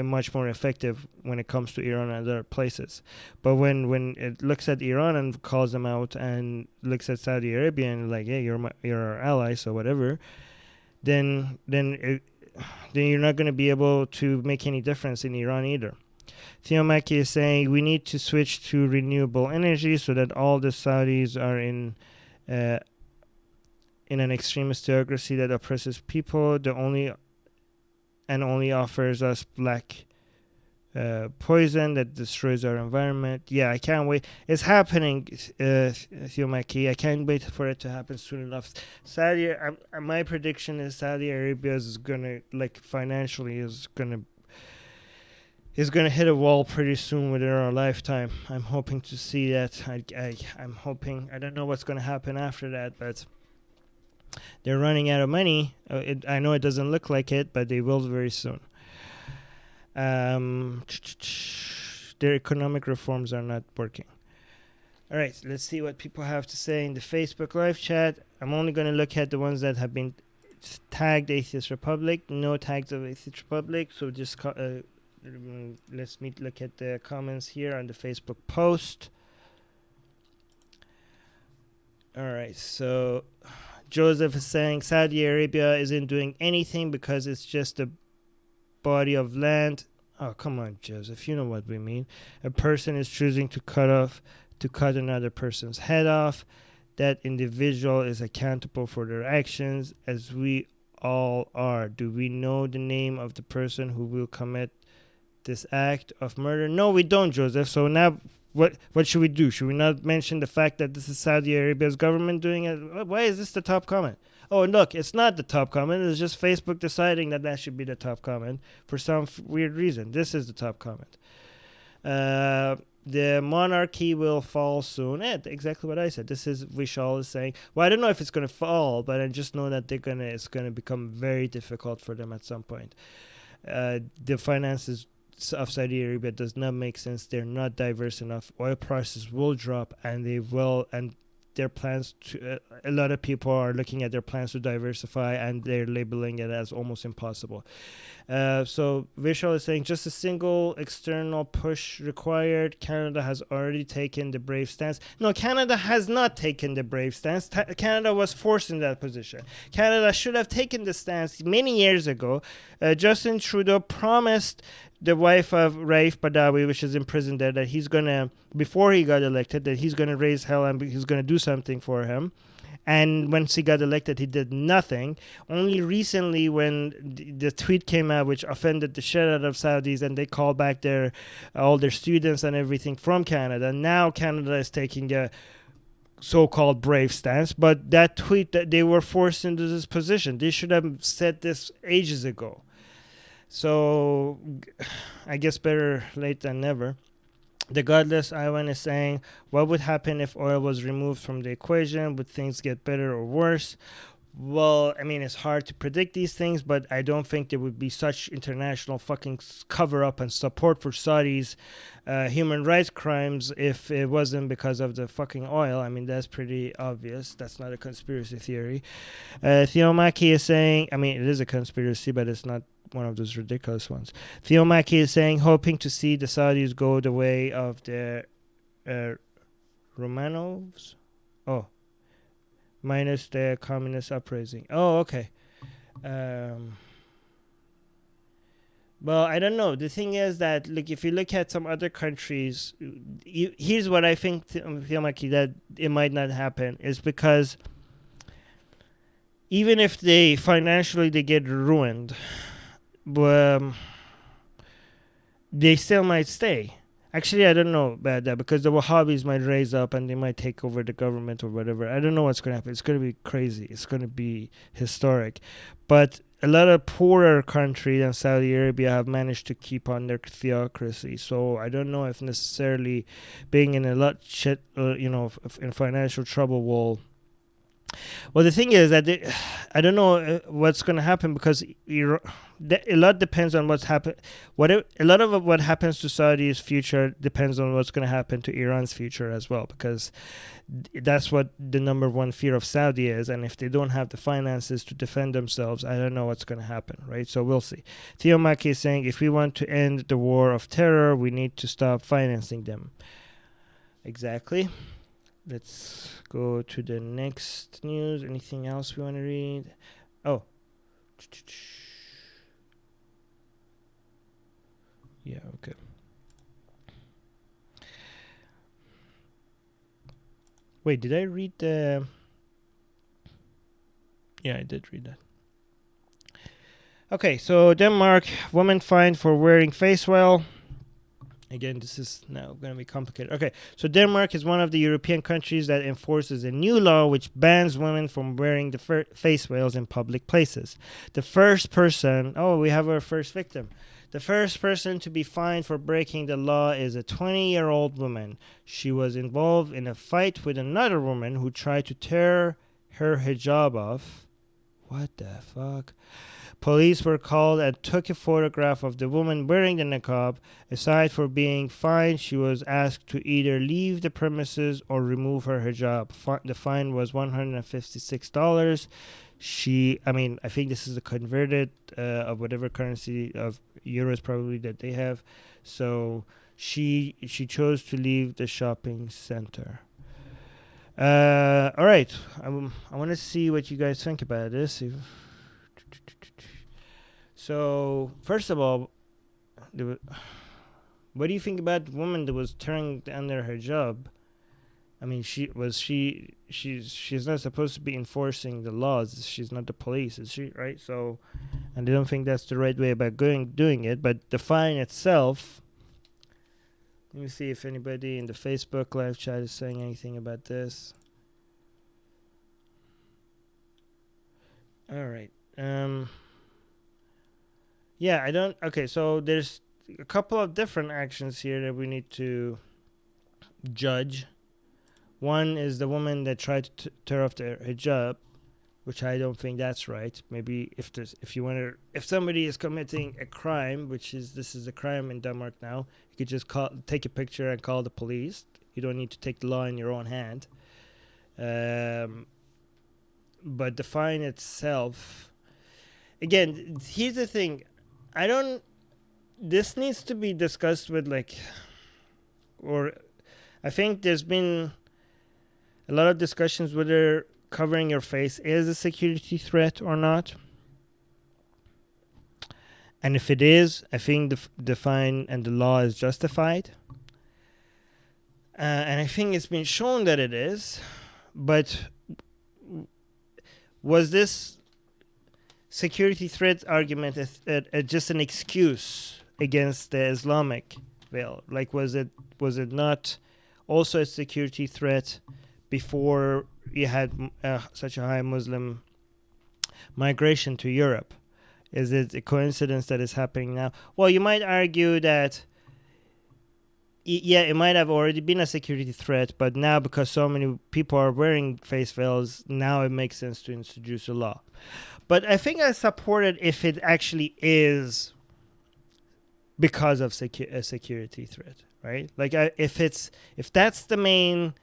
much more effective when it comes to Iran and other places. But when it looks at Iran and calls them out, and looks at Saudi Arabia and like, hey, you're our ally, so whatever, then you're not going to be able to make any difference in Iran either. Theo Mackie is saying we need to switch to renewable energy so that all the Saudis are in an extremist theocracy that oppresses people, only offers us black poison that destroys our environment. Yeah, I can't wait. It's happening, Theo Mackie. I can't wait for it to happen soon enough. My prediction is Saudi Arabia is gonna, financially, is gonna hit a wall pretty soon within our lifetime. I'm hoping to see that. I'm hoping. I don't know what's going to happen after that, but they're running out of money. I know it doesn't look like it, but they will very soon. Their economic reforms are not working. All right, let's see what people have to say in the Facebook live chat. I'm only going to look at the ones that have been tagged Atheist Republic. No tags of Atheist Republic, so just let's look at the comments here on the Facebook post. All right, so Joseph is saying Saudi Arabia isn't doing anything because it's just a body of land. Oh, come on, Joseph, you know what we mean. A person is choosing to cut another person's head off. That individual is accountable for their actions, as we all are. Do we know the name of the person who will commit this act of murder? No, we don't, Joseph. So now what should we do? Should we not mention the fact that this is Saudi Arabia's government doing it? Why is this the top comment? Oh, look, it's not the top comment. It's just Facebook deciding that should be the top comment for some weird reason. This is the top comment. The monarchy will fall soon. Exactly what I said. This is Vishal is saying. Well, I don't know if it's going to fall, but I just know that it's going to become very difficult for them at some point. The finances of Saudi Arabia does not make sense. They're not diverse enough. Oil prices will drop, and they will, and their plans to. A lot of people are looking at their plans to diversify, and they're labeling it as almost impossible. So Vishal is saying just a single external push required. Canada has already taken the brave stance. No, Canada has not taken the brave stance. Canada was forced in that position. Canada should have taken the stance many years ago. Justin Trudeau promised the wife of Raif Badawi, which is in prison there, that he's going to, before he got elected, that he's going to raise hell and he's going to do something for him. And once he got elected, he did nothing. Only recently, when the tweet came out, which offended the shit out of Saudis, and they called back all their students and everything from Canada. Now Canada is taking a so-called brave stance. But that tweet, that they were forced into this position. They should have said this ages ago. So I guess better late than never. The Godless Ivan is saying, what would happen if oil was removed from the equation? Would things get better or worse? Well, I mean, it's hard to predict these things, but I don't think there would be such international fucking cover-up and support for Saudi's human rights crimes if it wasn't because of the fucking oil. I mean, that's pretty obvious. That's not a conspiracy theory. Theo Mackie is saying, I mean, it is a conspiracy, but it's not one of those ridiculous ones. Theo Mackie is saying, hoping to see the Saudis go the way of the Romanovs. Oh, minus the communist uprising. Oh, okay. Well, I don't know. The thing is that, like, if you look at some other countries, here's what I think, Theo Mackie, that it might not happen is because even if they financially they get ruined, they still might stay. Actually, I don't know about that because the Wahhabis might raise up and they might take over the government or whatever. I don't know what's going to happen. It's going to be crazy. It's going to be historic. But a lot of poorer countries than Saudi Arabia have managed to keep on their theocracy. So I don't know if necessarily being in a lot in financial trouble will. Well, the thing is that I don't know what's going to happen because a lot depends on what's happened. A lot of what happens to Saudi's future depends on what's going to happen to Iran's future as well, because that's what the number one fear of Saudi is. And if they don't have the finances to defend themselves, I don't know what's going to happen, right? So we'll see. Theo Mackie is saying, if we want to end the war of terror, we need to stop financing them. Exactly. Let's go to the next news. Anything else we want to read? Oh. Yeah, okay. Wait, did I read the... Yeah, I did read that. Okay, so Denmark, woman fined for wearing face veil. Again, this is now going to be complicated. Okay, so Denmark is one of the European countries that enforces a new law which bans women from wearing the face veils in public places. The first person... Oh, we have our first victim. The first person to be fined for breaking the law is a 20-year-old woman. She was involved in a fight with another woman who tried to tear her hijab off. What the fuck? Police were called and took a photograph of the woman wearing the niqab. Aside from being fined, she was asked to either leave the premises or remove her hijab. The fine was $156. I think this is the converted of whatever currency of euros probably that they have. So she chose to leave the shopping center. All right. I want to see what you guys think about this. So, first of all, what do you think about the woman that was tearing under her hijab? I mean, she's not supposed to be enforcing the laws. She's not the police, is she? Right? So, and I don't think that's the right way about doing it. But the fine itself. Let me see if anybody in the Facebook live chat is saying anything about this. All right. Yeah, I don't... Okay, so there's a couple of different actions here that we need to judge. One is the woman that tried to tear off their hijab, which I don't think that's right. Maybe if somebody is committing a crime, this is a crime in Denmark now, you could just take a picture and call the police. You don't need to take the law in your own hand. But the fine itself, again, here's the thing. I don't. This needs to be discussed with or I think there's been a lot of discussions whether covering your face is a security threat or not. And if it is, I think the fine and the law is justified. And I think it's been shown that it is. But was this security threat argument just an excuse against the Islamic veil? Like, was it not also a security threat before you had such a high Muslim migration to Europe? Is it a coincidence that is happening now? Well, you might argue that, yeah, it might have already been a security threat, but now because so many people are wearing face veils, now it makes sense to introduce a law. But I think I support it if it actually is because of a security threat, right? Like, if that's the main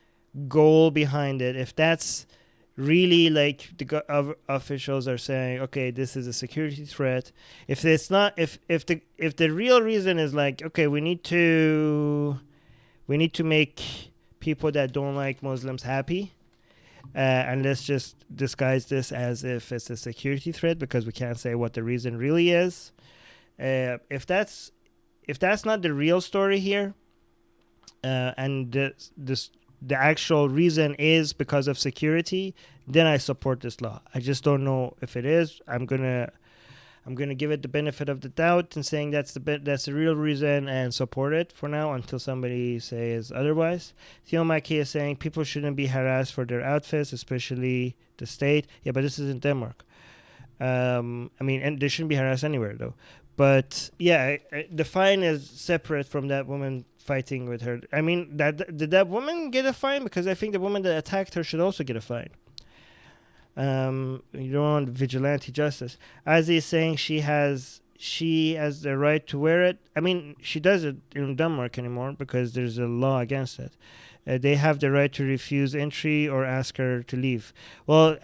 goal behind it, if that's really like the officials are saying, okay, this is a security threat. If it's not, if the real reason is like, okay, we need to make people that don't like Muslims happy, and let's just disguise this as if it's a security threat because we can't say what the reason really is. If that's not the real story here, and the actual reason is because of security, then I support this law. I just don't know if it is. I'm gonna give it the benefit of the doubt and saying that's the real reason and support it for now until somebody says otherwise. Theo Maki is saying people shouldn't be harassed for their outfits, especially the state. Yeah, but this is in Denmark. And they shouldn't be harassed anywhere though. But yeah, the fine is separate from that woman fighting with her. I mean, did that woman get a fine? Because I think the woman that attacked her should also get a fine. You don't want vigilante justice. As he's saying, she has the right to wear it. I mean, she does it in Denmark anymore because there's a law against it. They have the right to refuse entry or ask her to leave. Well,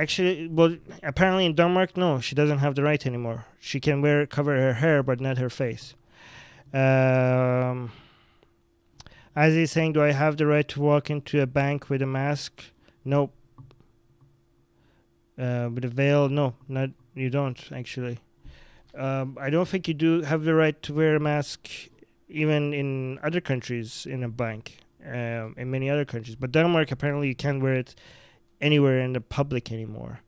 apparently in Denmark, no, she doesn't have the right anymore. She can cover her hair, but not her face. As he's saying, do I have the right to walk into a bank with a mask? Nope. With a veil? No, not you don't actually. I don't think you do have the right to wear a mask even in other countries in a bank, in many other countries. But Denmark, apparently you can't wear it anywhere in the public anymore.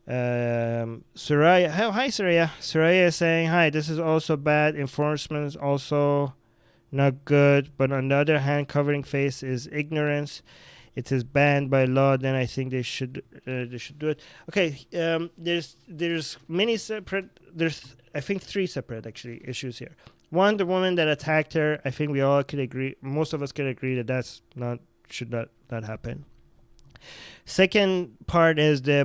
Soraya, hi Soraya. Soraya is saying, hi, this is also bad. Enforcement is also not good. But on the other hand, covering face is ignorance. It is banned by law. Then I think they should do it. Okay. There's many separate. There's I think 3 separate actually issues here. One, the woman that attacked her. I think we all could agree. Most of us could agree that should not happen. Second part is the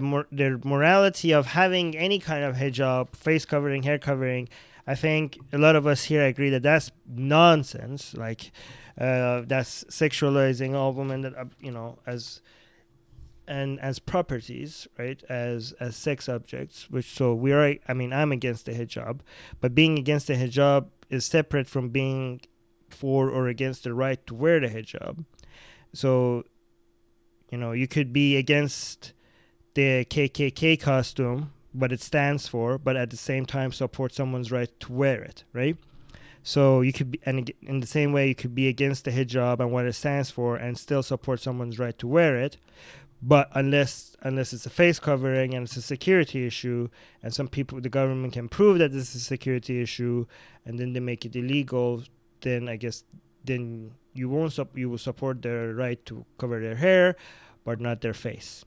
morality of having any kind of hijab, face covering, hair covering. I think a lot of us here agree that that's nonsense. Like, that's sexualizing all women that as properties, right? As sex objects. I'm against the hijab, but being against the hijab is separate from being for or against the right to wear the hijab. So, you could be against the KKK costume, what it stands for, but at the same time support someone's right to wear it, right? So you could be, and in the same way, you could be against the hijab and what it stands for and still support someone's right to wear it. But unless it's a face covering and it's a security issue, and some people, the government can prove that this is a security issue, and then they make it illegal, then I guess you will support their right to cover their hair, but not their face.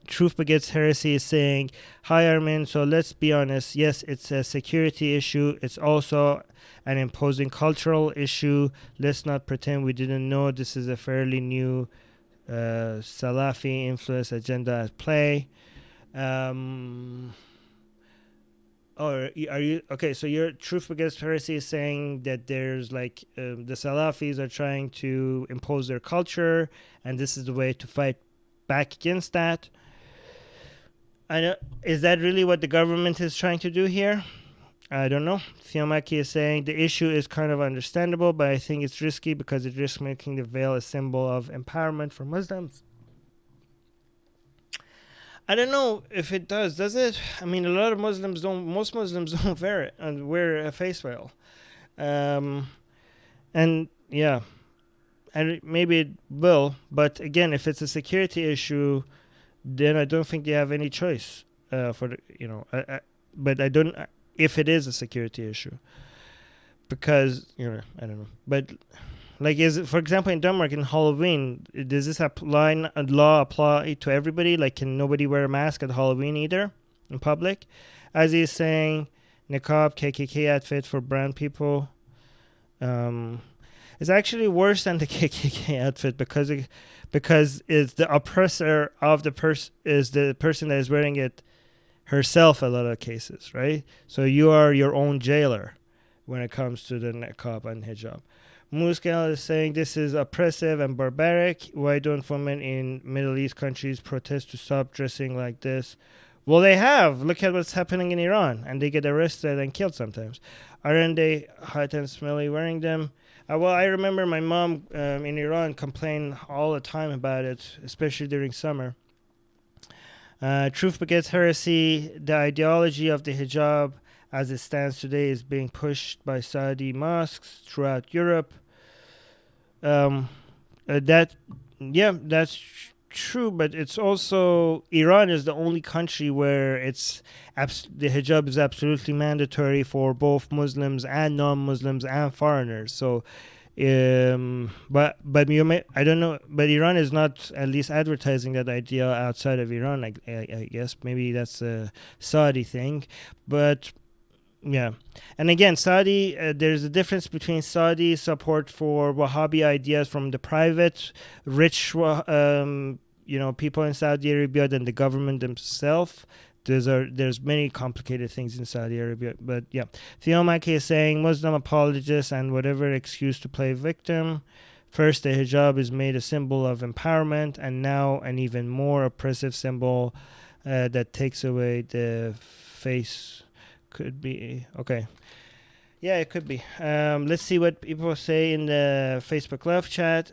Truth Begets Heresy is saying, hi Armin, so let's be honest, yes, it's a security issue, it's also an imposing cultural issue. Let's not pretend we didn't know this is a fairly new Salafi influence agenda at play. Or are you okay? So your Truth Against Heresy is saying that there's like the Salafis are trying to impose their culture, and this is the way to fight back against that. I know. Is that really what the government is trying to do here? I don't know. Theomaki is saying the issue is kind of understandable, but I think it's risky because it risks making the veil a symbol of empowerment for Muslims. I don't know if it does it? I mean, most Muslims don't wear it and wear a face veil. And yeah, and maybe it will, but again, if it's a security issue, then I don't think they have any choice but I don't, if it is a security issue, because, I don't know. But like, is it, for example, in Denmark in Halloween, does this law apply to everybody? Like, can nobody wear a mask at Halloween either in public? As he's saying, niqab, KKK outfit for brown people. It's actually worse than the KKK outfit because it's the oppressor of the person is the person that is wearing it herself. A lot of cases, right? So you are your own jailer when it comes to the niqab and hijab. Muskel is saying this is oppressive and barbaric. Why don't women in Middle East countries protest to stop dressing like this? Well, they have. Look at what's happening in Iran, and they get arrested and killed sometimes. Aren't they hot and smelly wearing them? Well, I remember my mom in Iran complained all the time about it, especially during summer. Truth Against Heresy, the ideology of the hijab as it stands today is being pushed by Saudi mosques throughout Europe. That's true, but it's also Iran is the only country where the hijab is absolutely mandatory for both Muslims and non-Muslims and foreigners. So, but I don't know. But Iran is not at least advertising that idea outside of Iran. I guess maybe that's a Saudi thing, but. Yeah. And again, Saudi, there's a difference between Saudi support for Wahhabi ideas from the private, rich, people in Saudi Arabia than the government themselves. There's many complicated things in Saudi Arabia. But yeah, Theomaki is saying Muslim apologists and whatever excuse to play victim. First, the hijab is made a symbol of empowerment, and now an even more oppressive symbol that takes away the face. Could be okay. Yeah, it could be. Let's see what people say in the Facebook Live chat.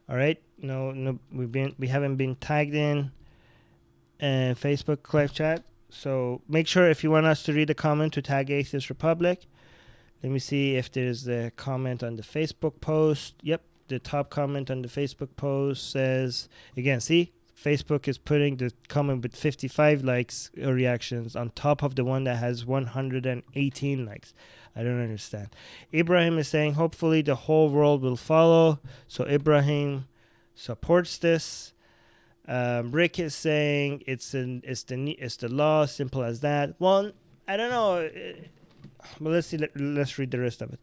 All right. No, we haven't been tagged in Facebook Live chat. So make sure if you want us to read a comment to tag Atheist Republic. Let me see if there's a comment on the Facebook post. Yep, the top comment on the Facebook post says again. See. Facebook is putting the comment with 55 likes or reactions on top of the one that has 118 likes. I don't understand. Ibrahim is saying hopefully the whole world will follow. So Ibrahim supports this. Rick is saying it's the law, simple as that. Well, I don't know. Well, let's see. Let's read the rest of it.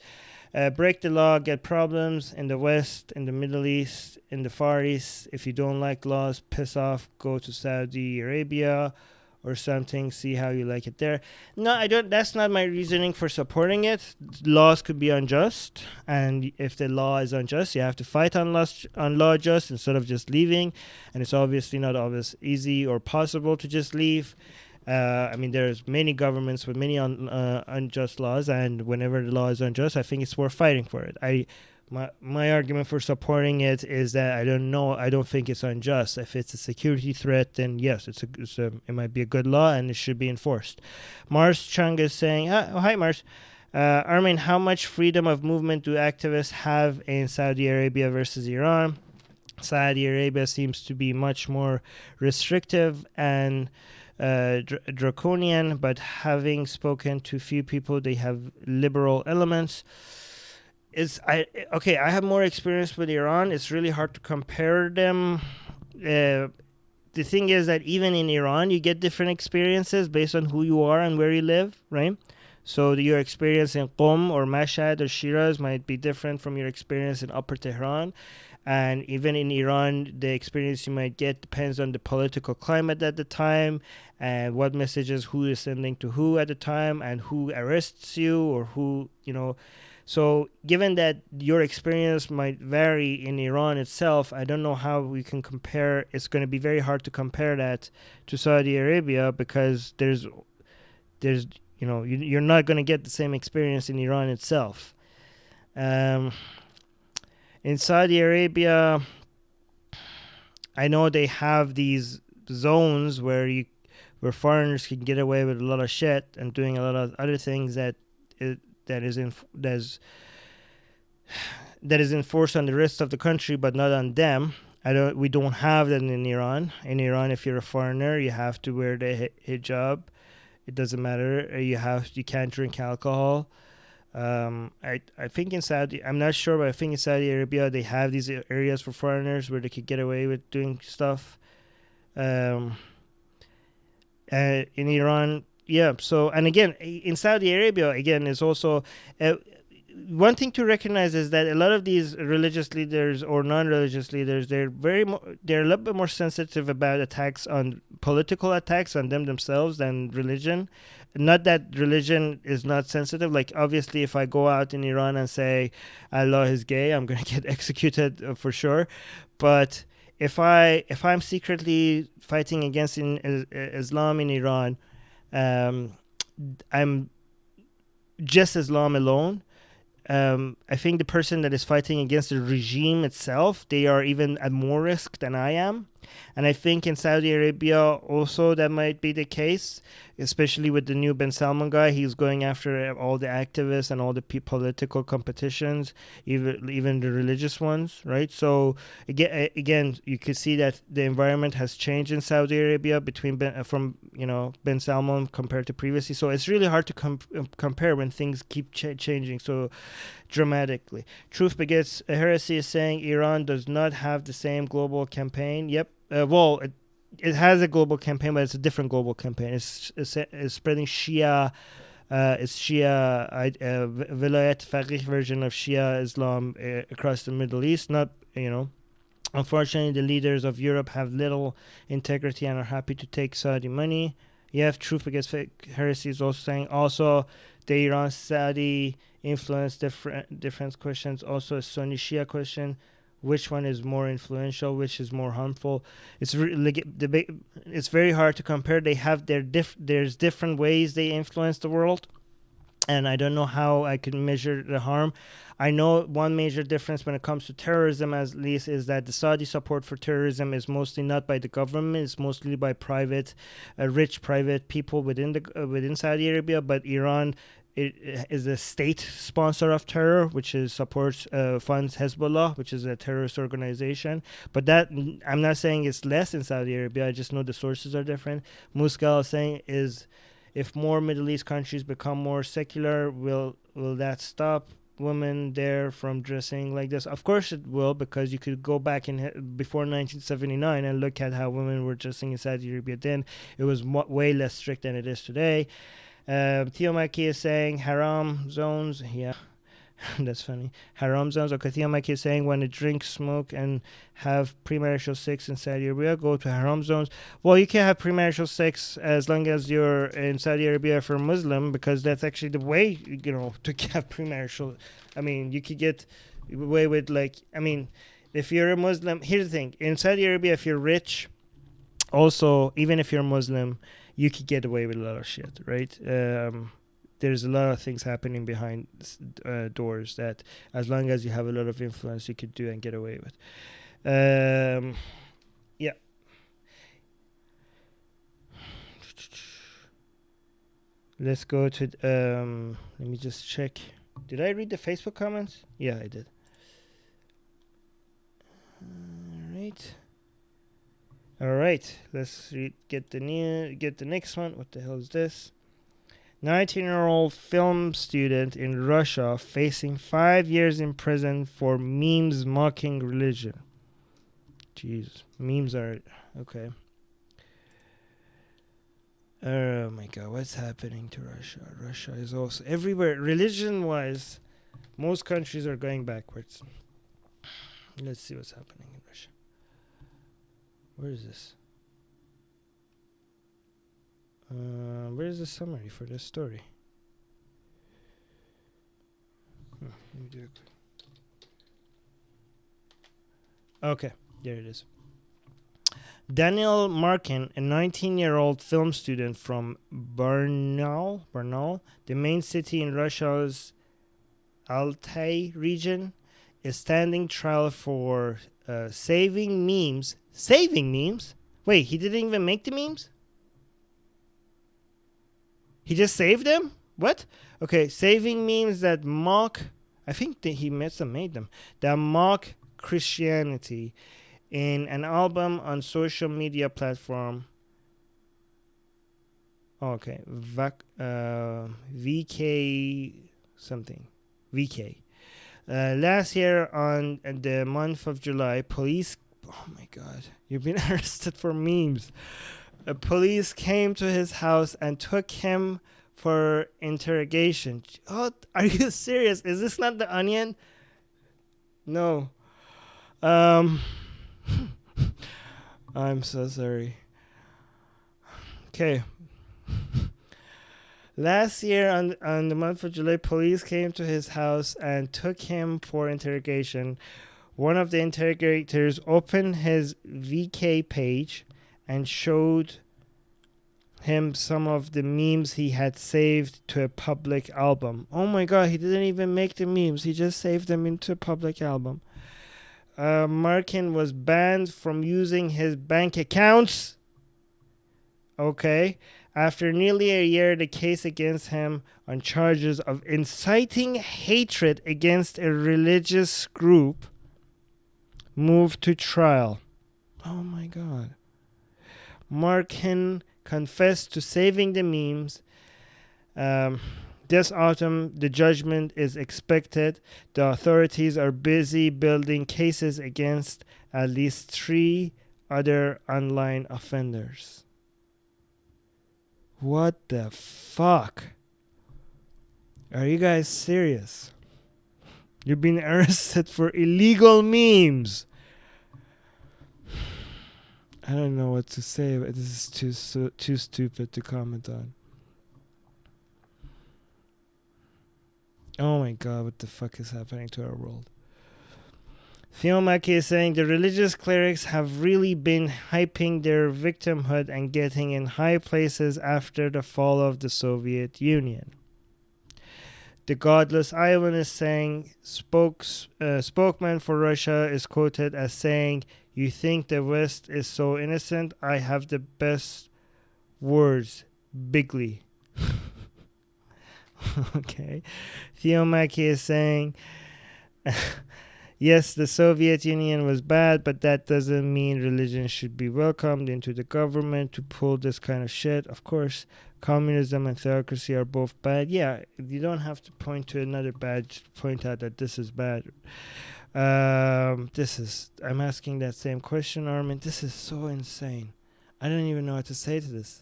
Break the law, get problems in the West, in the Middle East, in the Far East. If you don't like laws, piss off, go to Saudi Arabia or something, see how you like it there. No, I don't. That's not my reasoning for supporting it. Laws could be unjust, and if the law is unjust, you have to fight on law just instead of just leaving. And it's obviously not always easy or possible to just leave. There's many governments with many unjust laws, and whenever the law is unjust, I think it's worth fighting for it. My argument for supporting it is that I don't think it's unjust. If it's a security threat, then yes, it might be a good law and it should be enforced. Mars Chung is saying, hi Mars. Armin, how much freedom of movement do activists have in Saudi Arabia versus Iran? Saudi Arabia seems to be much more restrictive and draconian, but having spoken to few people, they have liberal elements. I have more experience with Iran. It's really hard to compare them. The thing is that even in Iran, you get different experiences based on who you are and where you live, right? So your experience in Qom or Mashhad or Shiraz might be different from your experience in Upper Tehran. And even in Iran, the experience you might get depends on the political climate at the time and what messages who is sending to who at the time and who arrests you or who, So, given that your experience might vary in Iran itself, I don't know how we can compare. It's going to be very hard to compare that to Saudi Arabia because you're not going to get the same experience in Iran itself. In Saudi Arabia, I know they have these zones where foreigners can get away with a lot of shit and doing a lot of other things that is enforced on the rest of the country, but not on them. We don't have that in Iran. In Iran, if you're a foreigner, you have to wear the hijab. It doesn't matter. You can't drink alcohol. I think in Saudi, I'm not sure, but I think in Saudi Arabia they have these areas for foreigners where they could get away with doing stuff. In Iran, yeah. So, and again, in Saudi Arabia, again, is also one thing to recognize is that a lot of these religious leaders or non-religious leaders, they're a little bit more sensitive about political attacks on them themselves than religion. Not that religion is not sensitive. Like, obviously, if I go out in Iran and say Allah is gay, I'm going to get executed for sure. But if I'm secretly fighting against Islam in Iran, I'm just Islam alone. I think the person that is fighting against the regime itself, they are even at more risk than I am. And I think in Saudi Arabia also that might be the case, especially with the new Ben Salman guy. He's going after all the activists and all the political competitions, even the religious ones, right? So again, you could see that the environment has changed in Saudi Arabia between Ben Salman compared to previously. So it's really hard to compare when things keep changing so dramatically. Truth Begets Heresy is saying Iran does not have the same global campaign. Yep. It has a global campaign, but it's a different global campaign. It's spreading Shia. It's Shia, Vilayat Faqih version of Shia Islam across the Middle East. Unfortunately, the leaders of Europe have little integrity and are happy to take Saudi money. Truth Against Heresy is also saying the Iran-Saudi influence different questions. Also a Sunni Shia question. Which one is more influential? Which is more harmful? It's very hard to compare. They have there's different ways they influence the world, and I don't know how I can measure the harm. I know one major difference when it comes to terrorism, at least, is that the Saudi support for terrorism is mostly not by the government. It's mostly by rich private people within Saudi Arabia. But Iran, it is a state sponsor of terror, which funds Hezbollah, which is a terrorist organization. But that, I'm not saying it's less in Saudi Arabia. I just know the sources are different. Muscal is saying if more Middle East countries become more secular, will that stop women there from dressing like this? Of course it will, because you could go back before 1979 and look at how women were dressing in Saudi Arabia then. It was way less strict than it is today. Theo Maki is saying haram zones. Yeah, that's funny. Haram zones. Okay, Theo Maki is saying when they drink, smoke, and have premarital sex in Saudi Arabia, go to haram zones. Well, you can have premarital sex as long as you're in Saudi Arabia for Muslim, because that's actually the way, to have premarital. I mean, you could get away with, if you're a Muslim. Here's the thing. In Saudi Arabia, if you're rich, also, even if you're Muslim, you could get away with a lot of shit, right? There's a lot of things happening behind doors that, as long as you have a lot of influence, you could do and get away with. Yeah. Let's go to... let me just check. Did I read the Facebook comments? Yeah, I did. All right. Let's get the next one. What the hell is this? 19-year-old film student in Russia facing 5 years in prison for memes mocking religion. Jeez, memes are okay. Oh my God, what's happening to Russia? Russia is also everywhere. Religion-wise, most countries are going backwards. Let's see what's happening in Russia. Where is this? Where's the summary for this story? Let me do it. Okay, there it is. Daniel Markin, a 19-year-old film student from Brno, the main city in Russia's Altai region, is standing trial for saving memes. Saving memes? Wait, he didn't even make the memes? He just saved them? What? Okay, saving memes that mock... I think that he must have made them. That mock Christianity in an album on social media platform. Okay, VK something. VK. Last year on the month of July, police... Oh my god, you've been arrested for memes. Police came to his house and took him for interrogation. Oh, are you serious? Is this not The Onion? No. I'm so sorry. Okay. Last year on the month of July, police came to his house and took him for interrogation. One of the interrogators opened his VK page and showed him some of the memes he had saved to a public album. Oh my god, he didn't even make the memes. He just saved them into a public album. Markin was banned from using his bank accounts. Okay. After nearly a year, the case against him on charges of inciting hatred against a religious group moved to trial. Oh my god. Markin confessed to saving the memes. This autumn, the judgment is expected. The authorities are busy building cases against at least 3 other online offenders. What the fuck? Are you guys serious? You've been arrested for illegal memes. I don't know what to say, but this is too stupid to comment on. Oh my god, what the fuck is happening to our world? Fiancé is saying the religious clerics have really been hyping their victimhood and getting in high places after the fall of the Soviet Union. The Godless Ivan is saying spokesman for Russia is quoted as saying, "You think the West is so innocent? I have the best words, bigly." Okay. Theo Mackey is saying, yes, the Soviet Union was bad, but that doesn't mean religion should be welcomed into the government to pull this kind of shit. Of course, communism and theocracy are both bad. Yeah, you don't have to point to another bad, point out that this is bad. I'm asking that same question, Armin. This is so insane. I don't even know what to say to this.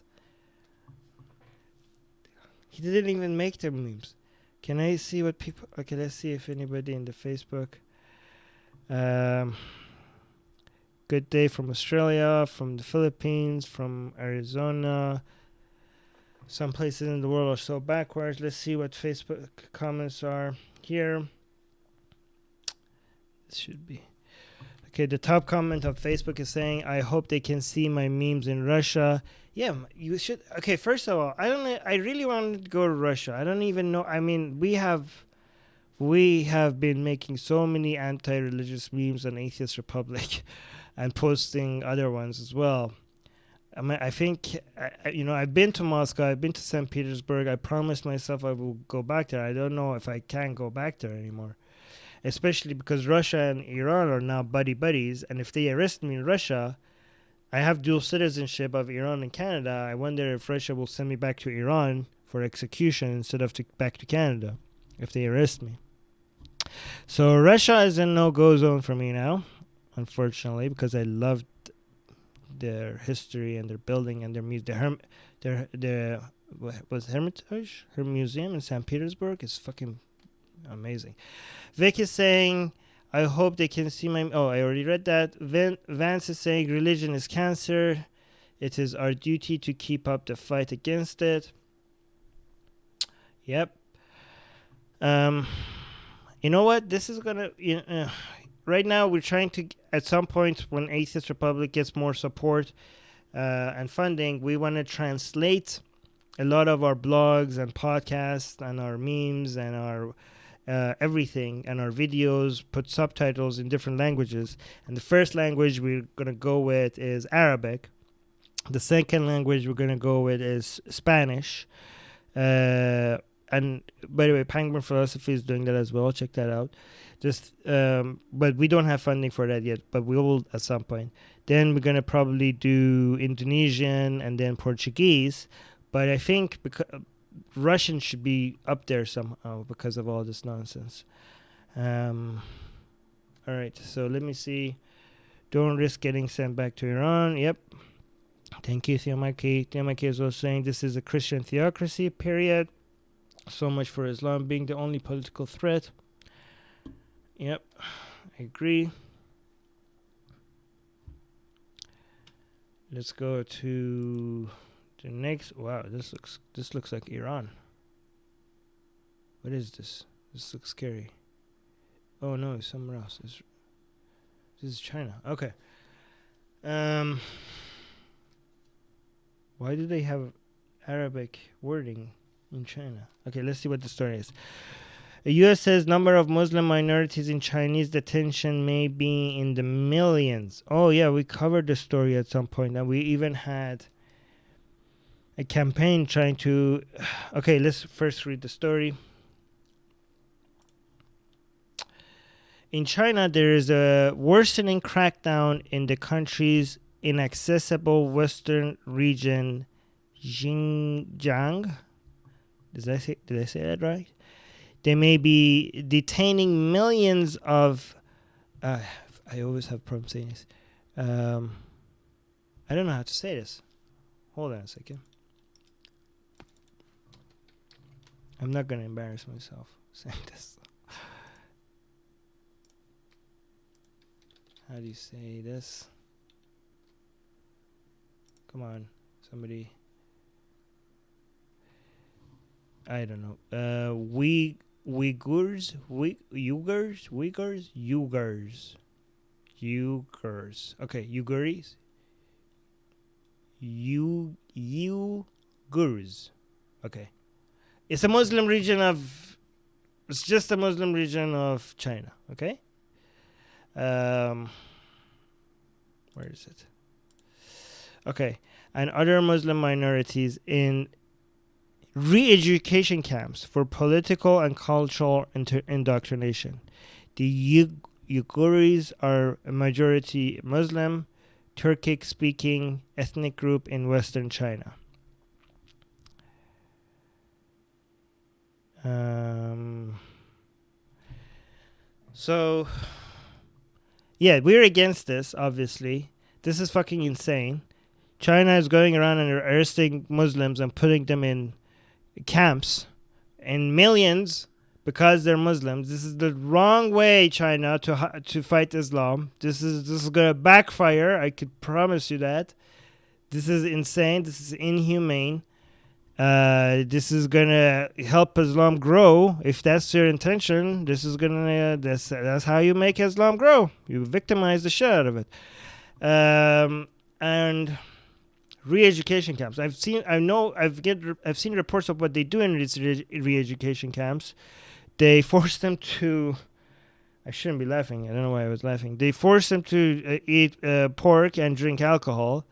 He didn't even make the memes. Can I see what people... Okay, let's see if anybody in the Facebook... good day from Australia, from the Philippines, from Arizona. Some places in the world are so backwards. Let's see what Facebook comments are here. This should be... Okay, the top comment of Facebook is saying, "I hope they can see my memes in Russia." Yeah, you should. Okay, first of all, I really wanted to go to Russia. I don't even know. I mean, we have been making so many anti-religious memes on Atheist Republic, and posting other ones as well. I mean, I think I've been to Moscow. I've been to St. Petersburg. I promised myself I will go back there. I don't know if I can go back there anymore. Especially because Russia and Iran are now buddies, and if they arrest me in Russia, I have dual citizenship of Iran and Canada. I wonder if Russia will send me back to Iran for execution instead of back to Canada if they arrest me. So Russia is a no-go zone for me now, unfortunately, because I loved their history and their building and their museum. Their Hermitage? Her museum in St. Petersburg is fucking amazing. Vic is saying, I hope they can see my... Oh, I already read that. Vance is saying religion is cancer. It is our duty to keep up the fight against it. Yep. You know what? This is gonna... right now, we're trying to... At some point, when Atheist Republic gets more support and funding, we want to translate a lot of our blogs and podcasts and our memes and our everything and our videos, put subtitles in different languages. And the first language we're going to go with is Arabic. The second language we're going to go with is Spanish. And by the way, Penguin Philosophy is doing that as well. Check that out. But we don't have funding for that yet, but we will at some point. Then we're going to probably do Indonesian and then Portuguese. But I think Russian should be up there somehow because of all this nonsense. All right, so let me see. Don't risk getting sent back to Iran. Yep. Thank you, Theomaki. Theomaki is also saying this is a Christian theocracy, period. So much for Islam being the only political threat. Yep, I agree. Let's go to the next. Wow, this looks like Iran. What is this? This looks scary. Oh no, it's somewhere else. This is China. Okay. Why do they have Arabic wording in China? Okay, let's see what the story is. The U.S. says number of Muslim minorities in Chinese detention may be in the millions. Oh yeah, we covered the story at some point, and we even had a campaign trying to... Okay, let's first read the story. In China, there is a worsening crackdown in the country's inaccessible western region, Xinjiang. Did I say that right? They may be detaining millions of... I always have problems saying this. I don't know how to say this. Hold on a second. I'm not going to embarrass myself saying this. How do you say this? Come on, somebody. I don't know. Uyghurs. Okay, Uyghurs. Uyghurs. Okay. It's a Muslim region of... It's just a Muslim region of China, okay? Where is it? Okay. And other Muslim minorities in re-education camps for political and cultural indoctrination. The Uyghurs are a majority Muslim, Turkic-speaking ethnic group in Western China. So, yeah, we're against this, obviously. This is fucking insane. China is going around and arresting Muslims and putting them in camps in millions because they're Muslims. This is the wrong way, China, to fight Islam. This is gonna backfire. I could promise you that. This is insane. This is inhumane. This is gonna help Islam grow. If that's your intention, this is gonna that's how you make Islam grow. You victimize the shit out of it. And re-education camps. I've seen reports of what they do in these re-education camps. They force them to... I shouldn't be laughing. I don't know why I was laughing. They force them to eat pork and drink alcohol.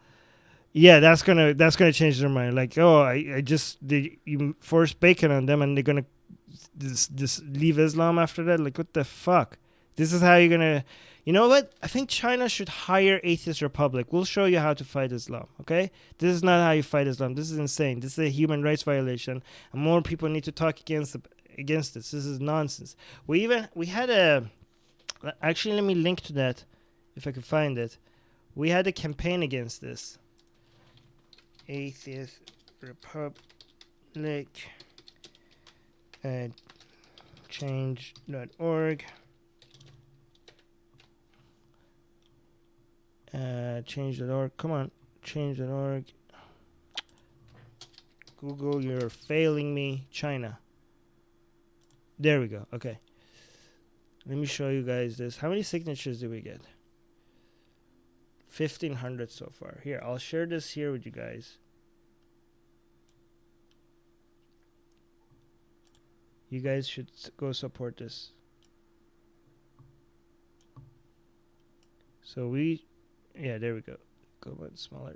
Yeah, that's gonna change their mind. Like, oh, you force bacon on them and they're gonna just leave Islam after that. Like, what the fuck? This is how you're gonna... You know what? I think China should hire Atheist Republic. We'll show you how to fight Islam, okay? This is not how you fight Islam. This is insane. This is a human rights violation. And more people need to talk against this. This is nonsense. We had a... Actually, let me link to that, if I can find it. We had a campaign against this. Atheist Republic change.org. Change.org. Come on, change.org. Google, you're failing me. China. There we go. Okay. Let me show you guys this. How many signatures did we get? 1,500 so far. Here, I'll share this here with you guys. You guys should go support this. So yeah, there we go. Go a bit smaller.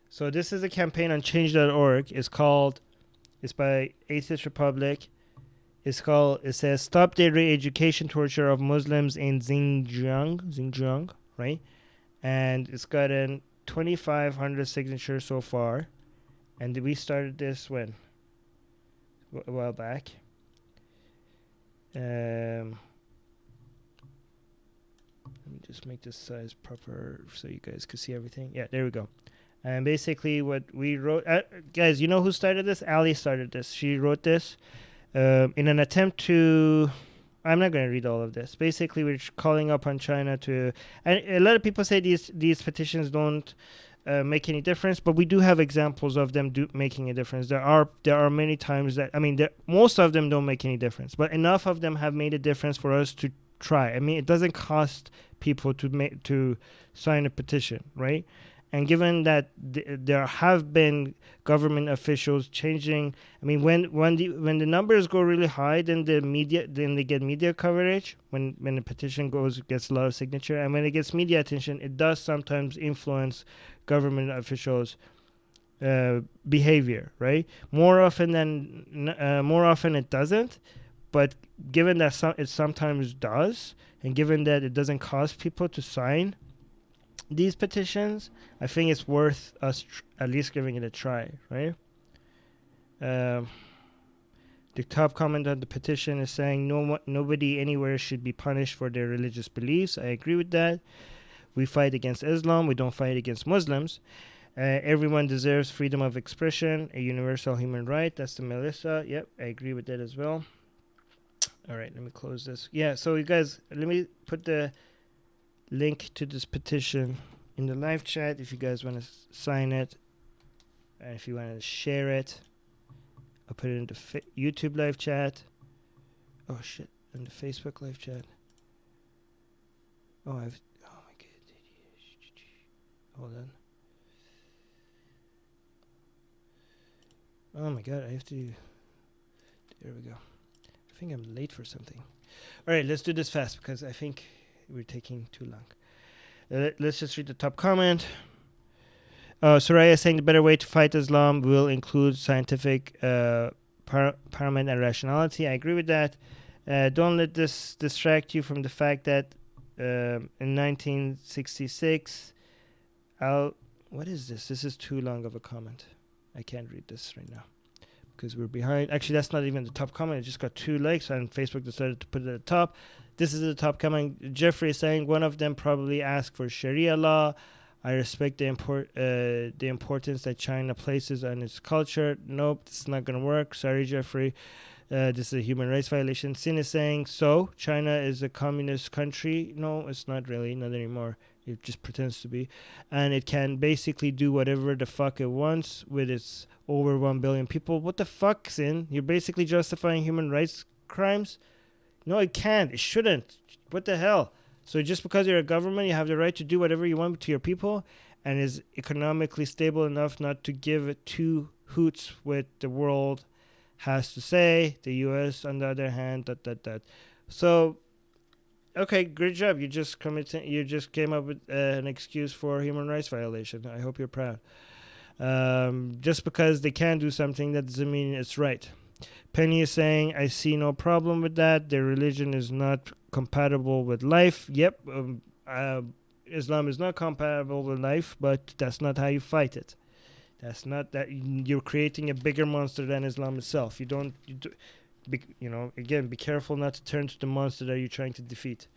So this is a campaign on change.org. It's by Atheist Republic. It says stop the re-education torture of Muslims in Xinjiang, right? And it's gotten 2,500 signatures so far. And we started this when? A while back. Let me just make this size proper so you guys can see everything. Yeah, there we go. And basically what we wrote... guys, you know who started this? Ali started this. She wrote this in an attempt to... I'm not going to read all of this. Basically, we're calling upon China to... And a lot of people say these petitions don't make any difference, but we do have examples of them making a difference. There are many times that... I mean, most of them don't make any difference, but enough of them have made a difference for us to try. I mean, it doesn't cost people to sign a petition, right? And given that there have been government officials changing, I mean, when the numbers go really high, then they get media coverage. When the petition gets a lot of signature, and when it gets media attention, it does sometimes influence government officials' behavior, right? More often it doesn't. But given that it sometimes does, and given that it doesn't cost people to sign these petitions, I think it's worth us at least giving it a try, right? The top comment on the petition is saying nobody anywhere should be punished for their religious beliefs. I agree with that. We fight against Islam. We don't fight against Muslims. Everyone deserves freedom of expression, a universal human right. That's the Melissa. Yep, I agree with that as well. All right, let me close this. Yeah, so you guys, let me put the link to this petition in the live chat if you guys want to sign it. And if you want to share it, I'll put it in the YouTube live chat. Oh, shit, in the Facebook live chat. Oh my God. Hold on. Oh my God, I have to... There we go. I think I'm late for something. All right, let's do this fast because I think we're taking too long. Let's just read the top comment. Soraya saying the better way to fight Islam will include scientific paramount and rationality. I agree with that. Don't let this distract you from the fact that in 1966, what is this? This is too long of a comment. I can't read this right now because we're behind. Actually, that's not even the top comment. It just got 2 likes, and Facebook decided to put it at the top. This is the top comment. Jeffrey is saying one of them probably asked for Sharia law. I respect the importance that China places on its culture. Nope, it's not going to work. Sorry, Jeffrey. This is a human rights violation. Sin is saying, so China is a communist country. No, it's not really. Not anymore. It just pretends to be. And it can basically do whatever the fuck it wants with its over 1 billion people. What the fuck, Sin? You're basically justifying human rights crimes? No, it can't. It shouldn't. What the hell? So just because you're a government, you have the right to do whatever you want to your people and is economically stable enough not to give 2 hoots what the world has to say. The U.S., on the other hand, So, okay, great job. You just came up with an excuse for human rights violation. I hope you're proud. Just because they can do something, that doesn't mean it's right. Penny is saying, I see no problem with that. Their religion is not compatible with life. Yep, Islam is not compatible with life, but that's not how you fight it. That's not that you're creating a bigger monster than Islam itself. Again, be careful not to turn to the monster that you're trying to defeat.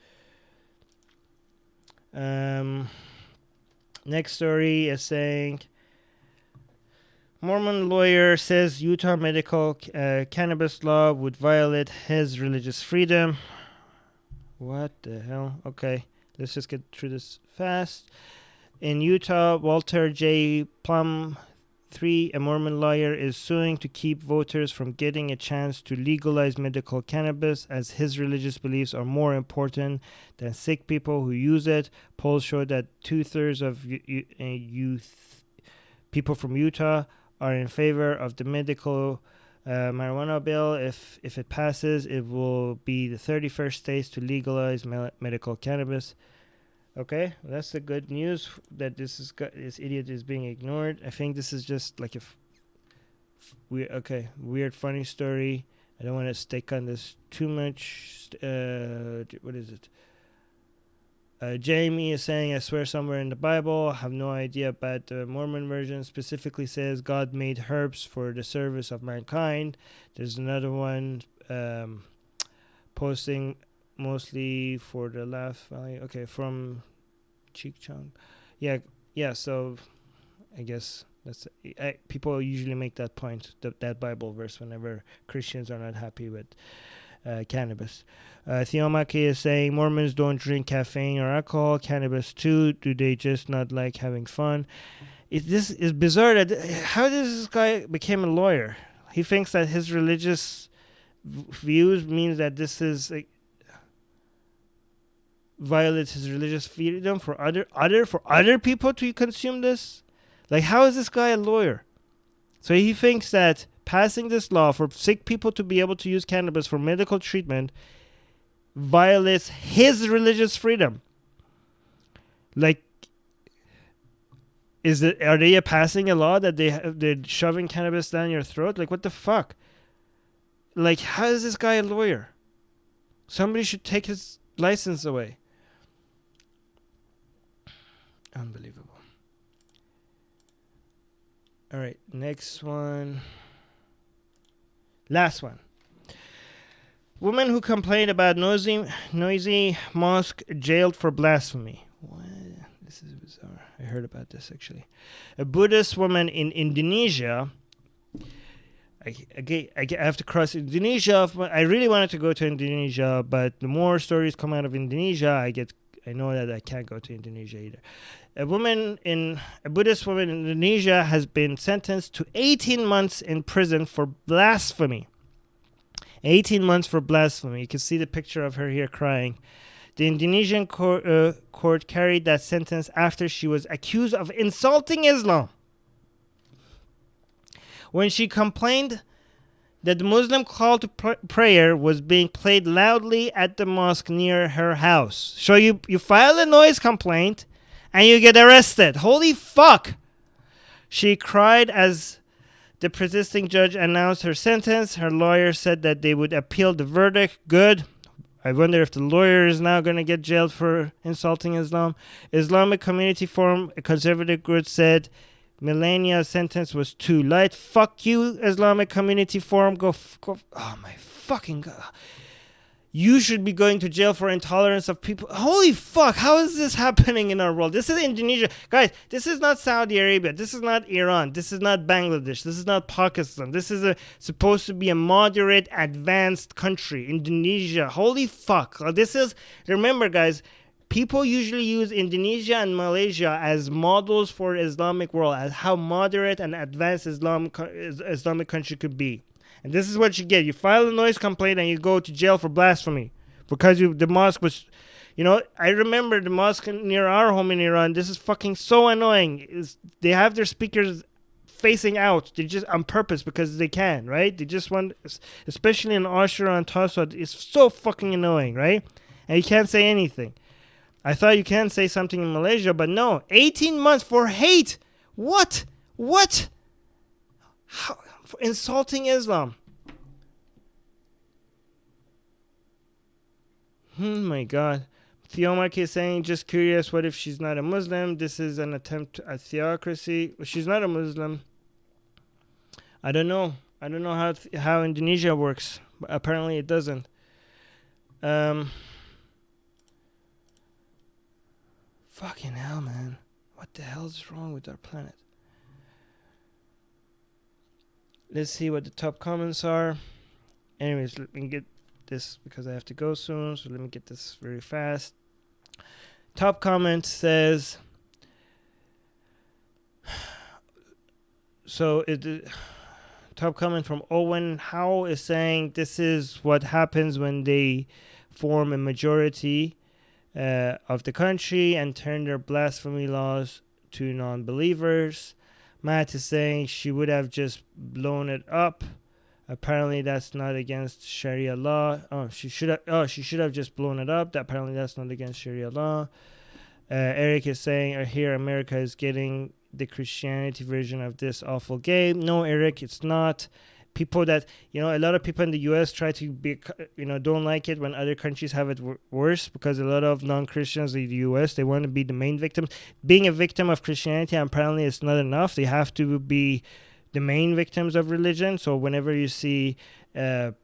Next story is saying, Mormon lawyer says Utah medical cannabis law would violate his religious freedom. What the hell? Okay, let's just get through this fast. In Utah, Walter J. Plum III, a Mormon lawyer, is suing to keep voters from getting a chance to legalize medical cannabis, as his religious beliefs are more important than sick people who use it. Polls show that 2/3 of youth people from Utah are in favor of the medical marijuana bill. If it passes, it will be the 31st states to legalize medical cannabis. Okay, that's the good news, that this idiot is being ignored. I think this is just like a weird funny story. I don't want to stick on this too much. What is it? Jamie is saying, I swear somewhere in the Bible, I have no idea, but the Mormon version specifically says God made herbs for the service of mankind. There's another one posting mostly for the laugh value. Okay, from Cheek Chung. Yeah, so I guess that's people usually make that point, that Bible verse, whenever Christians are not happy with cannabis. Theomaki is saying Mormons don't drink caffeine or alcohol, cannabis too. Do they just not like having fun? This is bizarre. How does this guy became a lawyer? He thinks that his religious views means that this is violates his religious freedom for other people to consume this. Like, how is this guy a lawyer? So he thinks that passing this law for sick people to be able to use cannabis for medical treatment violates his religious freedom. Like, are they passing a law that they're shoving cannabis down your throat? Like, what the fuck? Like, how is this guy a lawyer? Somebody should take his license away. Unbelievable. All right, next one. Last one. Woman who complained about noisy mosque jailed for blasphemy. What? This is bizarre. I heard about this, actually. A Buddhist woman in Indonesia. I have to cross Indonesia. I really wanted to go to Indonesia, but the more stories come out of Indonesia, I know that I can't go to Indonesia either. A Buddhist woman in Indonesia has been sentenced to 18 months in prison for blasphemy. 18 months for blasphemy. You can see the picture of her here crying. The Indonesian court carried that sentence after she was accused of insulting Islam, when she complained that the Muslim call to prayer was being played loudly at the mosque near her house. So you file a noise complaint and you get arrested. Holy fuck! She cried as the persisting judge announced her sentence. Her lawyer said that they would appeal the verdict. Good. I wonder if the lawyer is now going to get jailed for insulting Islam. Islamic Community Forum, a conservative group, said Melania's sentence was too light. Fuck you, Islamic Community Forum. Go. Oh my fucking God. You should be going to jail for intolerance of people. Holy fuck. How is this happening in our world? This is Indonesia. Guys, this is not Saudi Arabia. This is not Iran. This is not Bangladesh. This is not Pakistan. This is supposed to be a moderate, advanced country. Indonesia. Holy fuck. Remember, guys, people usually use Indonesia and Malaysia as models for Islamic world, as how moderate and advanced Islamic country could be. And this is what you get. You file a noise complaint and you go to jail for blasphemy. Because the mosque was... I remember the mosque near our home in Iran. This is fucking so annoying. They have their speakers facing out. They just on purpose because they can, right? They just want... Especially in Ashura and Tasawwuf. It's so fucking annoying, right? And you can't say anything. I thought you can say something in Malaysia, but no. 18 months for hate. What? How? For insulting Islam. Oh my God. Theomaki is saying, just curious, what if she's not a Muslim? This is an attempt at theocracy. She's not a Muslim. I don't know how Indonesia works. But apparently it doesn't. Fucking hell, man. What the hell is wrong with our planet? Let's see what the top comments are. Anyways, let me get this because I have to go soon. So let me get this very fast. top comment says, top comment from Owen Howe is saying this is what happens when they form a majority of the country and turn their blasphemy laws to non-believers. Matt is saying she would have just blown it up. Apparently that's not against Sharia law. She should have just blown it up. Apparently that's not against Sharia law. Eric is saying, I hear America is getting the Christianity version of this awful game. No, Eric, it's not. People that, a lot of people in the U.S. try to be, don't like it when other countries have it worse, because a lot of non-Christians in the U.S., they want to be the main victims. Being a victim of Christianity, apparently, it's not enough. They have to be the main victims of religion. So whenever you see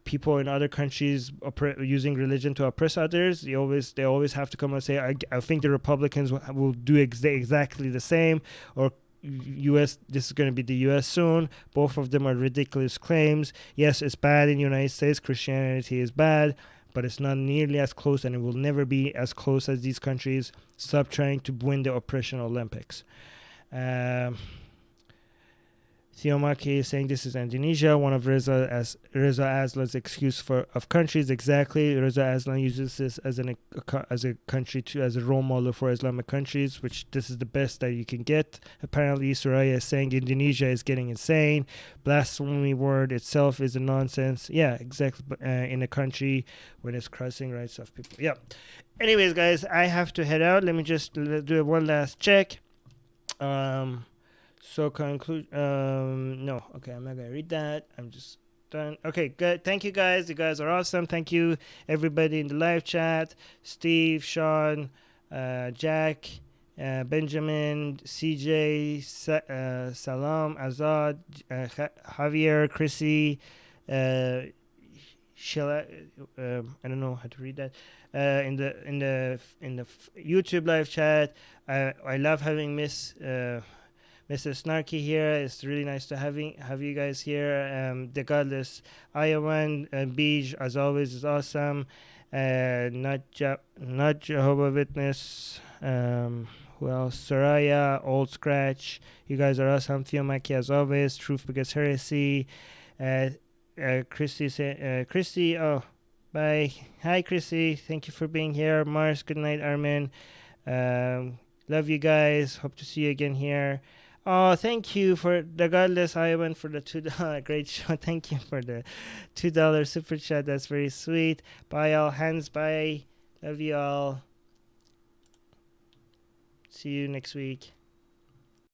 people in other countries using religion to oppress others, they always have to come and say, I think the Republicans will do exactly the same, or U.S. This is going to be the U.S. soon. Both of them are ridiculous claims. Yes, it's bad in the United States. Christianity is bad, but it's not nearly as close, and it will never be as close as these countries. Stop trying to win the oppression Olympics. Theo Maki is saying this is Indonesia, one of Reza Aslan's excuse of countries. Exactly, Reza Aslan uses this as a country as a role model for Islamic countries, which this is the best that you can get. Apparently, Soraya is saying Indonesia is getting insane. Blasphemy word itself is a nonsense. Yeah, exactly. In a country when it's crossing rights of people. Yeah. Anyways, guys, I have to head out. Let me just do one last check. So conclude. No, okay, I'm not gonna read that. I'm just done. Okay, good. Thank you, guys. You guys are awesome. Thank you, everybody in the live chat. Steve, Sean, Jack, Benjamin, CJ, Salam, Azad, Javier, Chrissy, Sheila. I don't know how to read that. In the YouTube live chat. I love having Mr. Snarky here. It's really nice to have you guys here. The Godless Iowan Beej, as always, is awesome. Not Jehovah Witness. Who else? Soraya, Old Scratch. You guys are awesome. Theomaki, as always. Truth Because Heresy. Christy. Oh, bye. Hi, Christy. Thank you for being here. Mars. Good night, Armin. Love you guys. Hope to see you again here. Oh, thank you for the Godless Iowan for the $2. Great show. Thank you for the $2 super chat. That's very sweet. Bye, all. Hands, bye. Love you all. See you next week.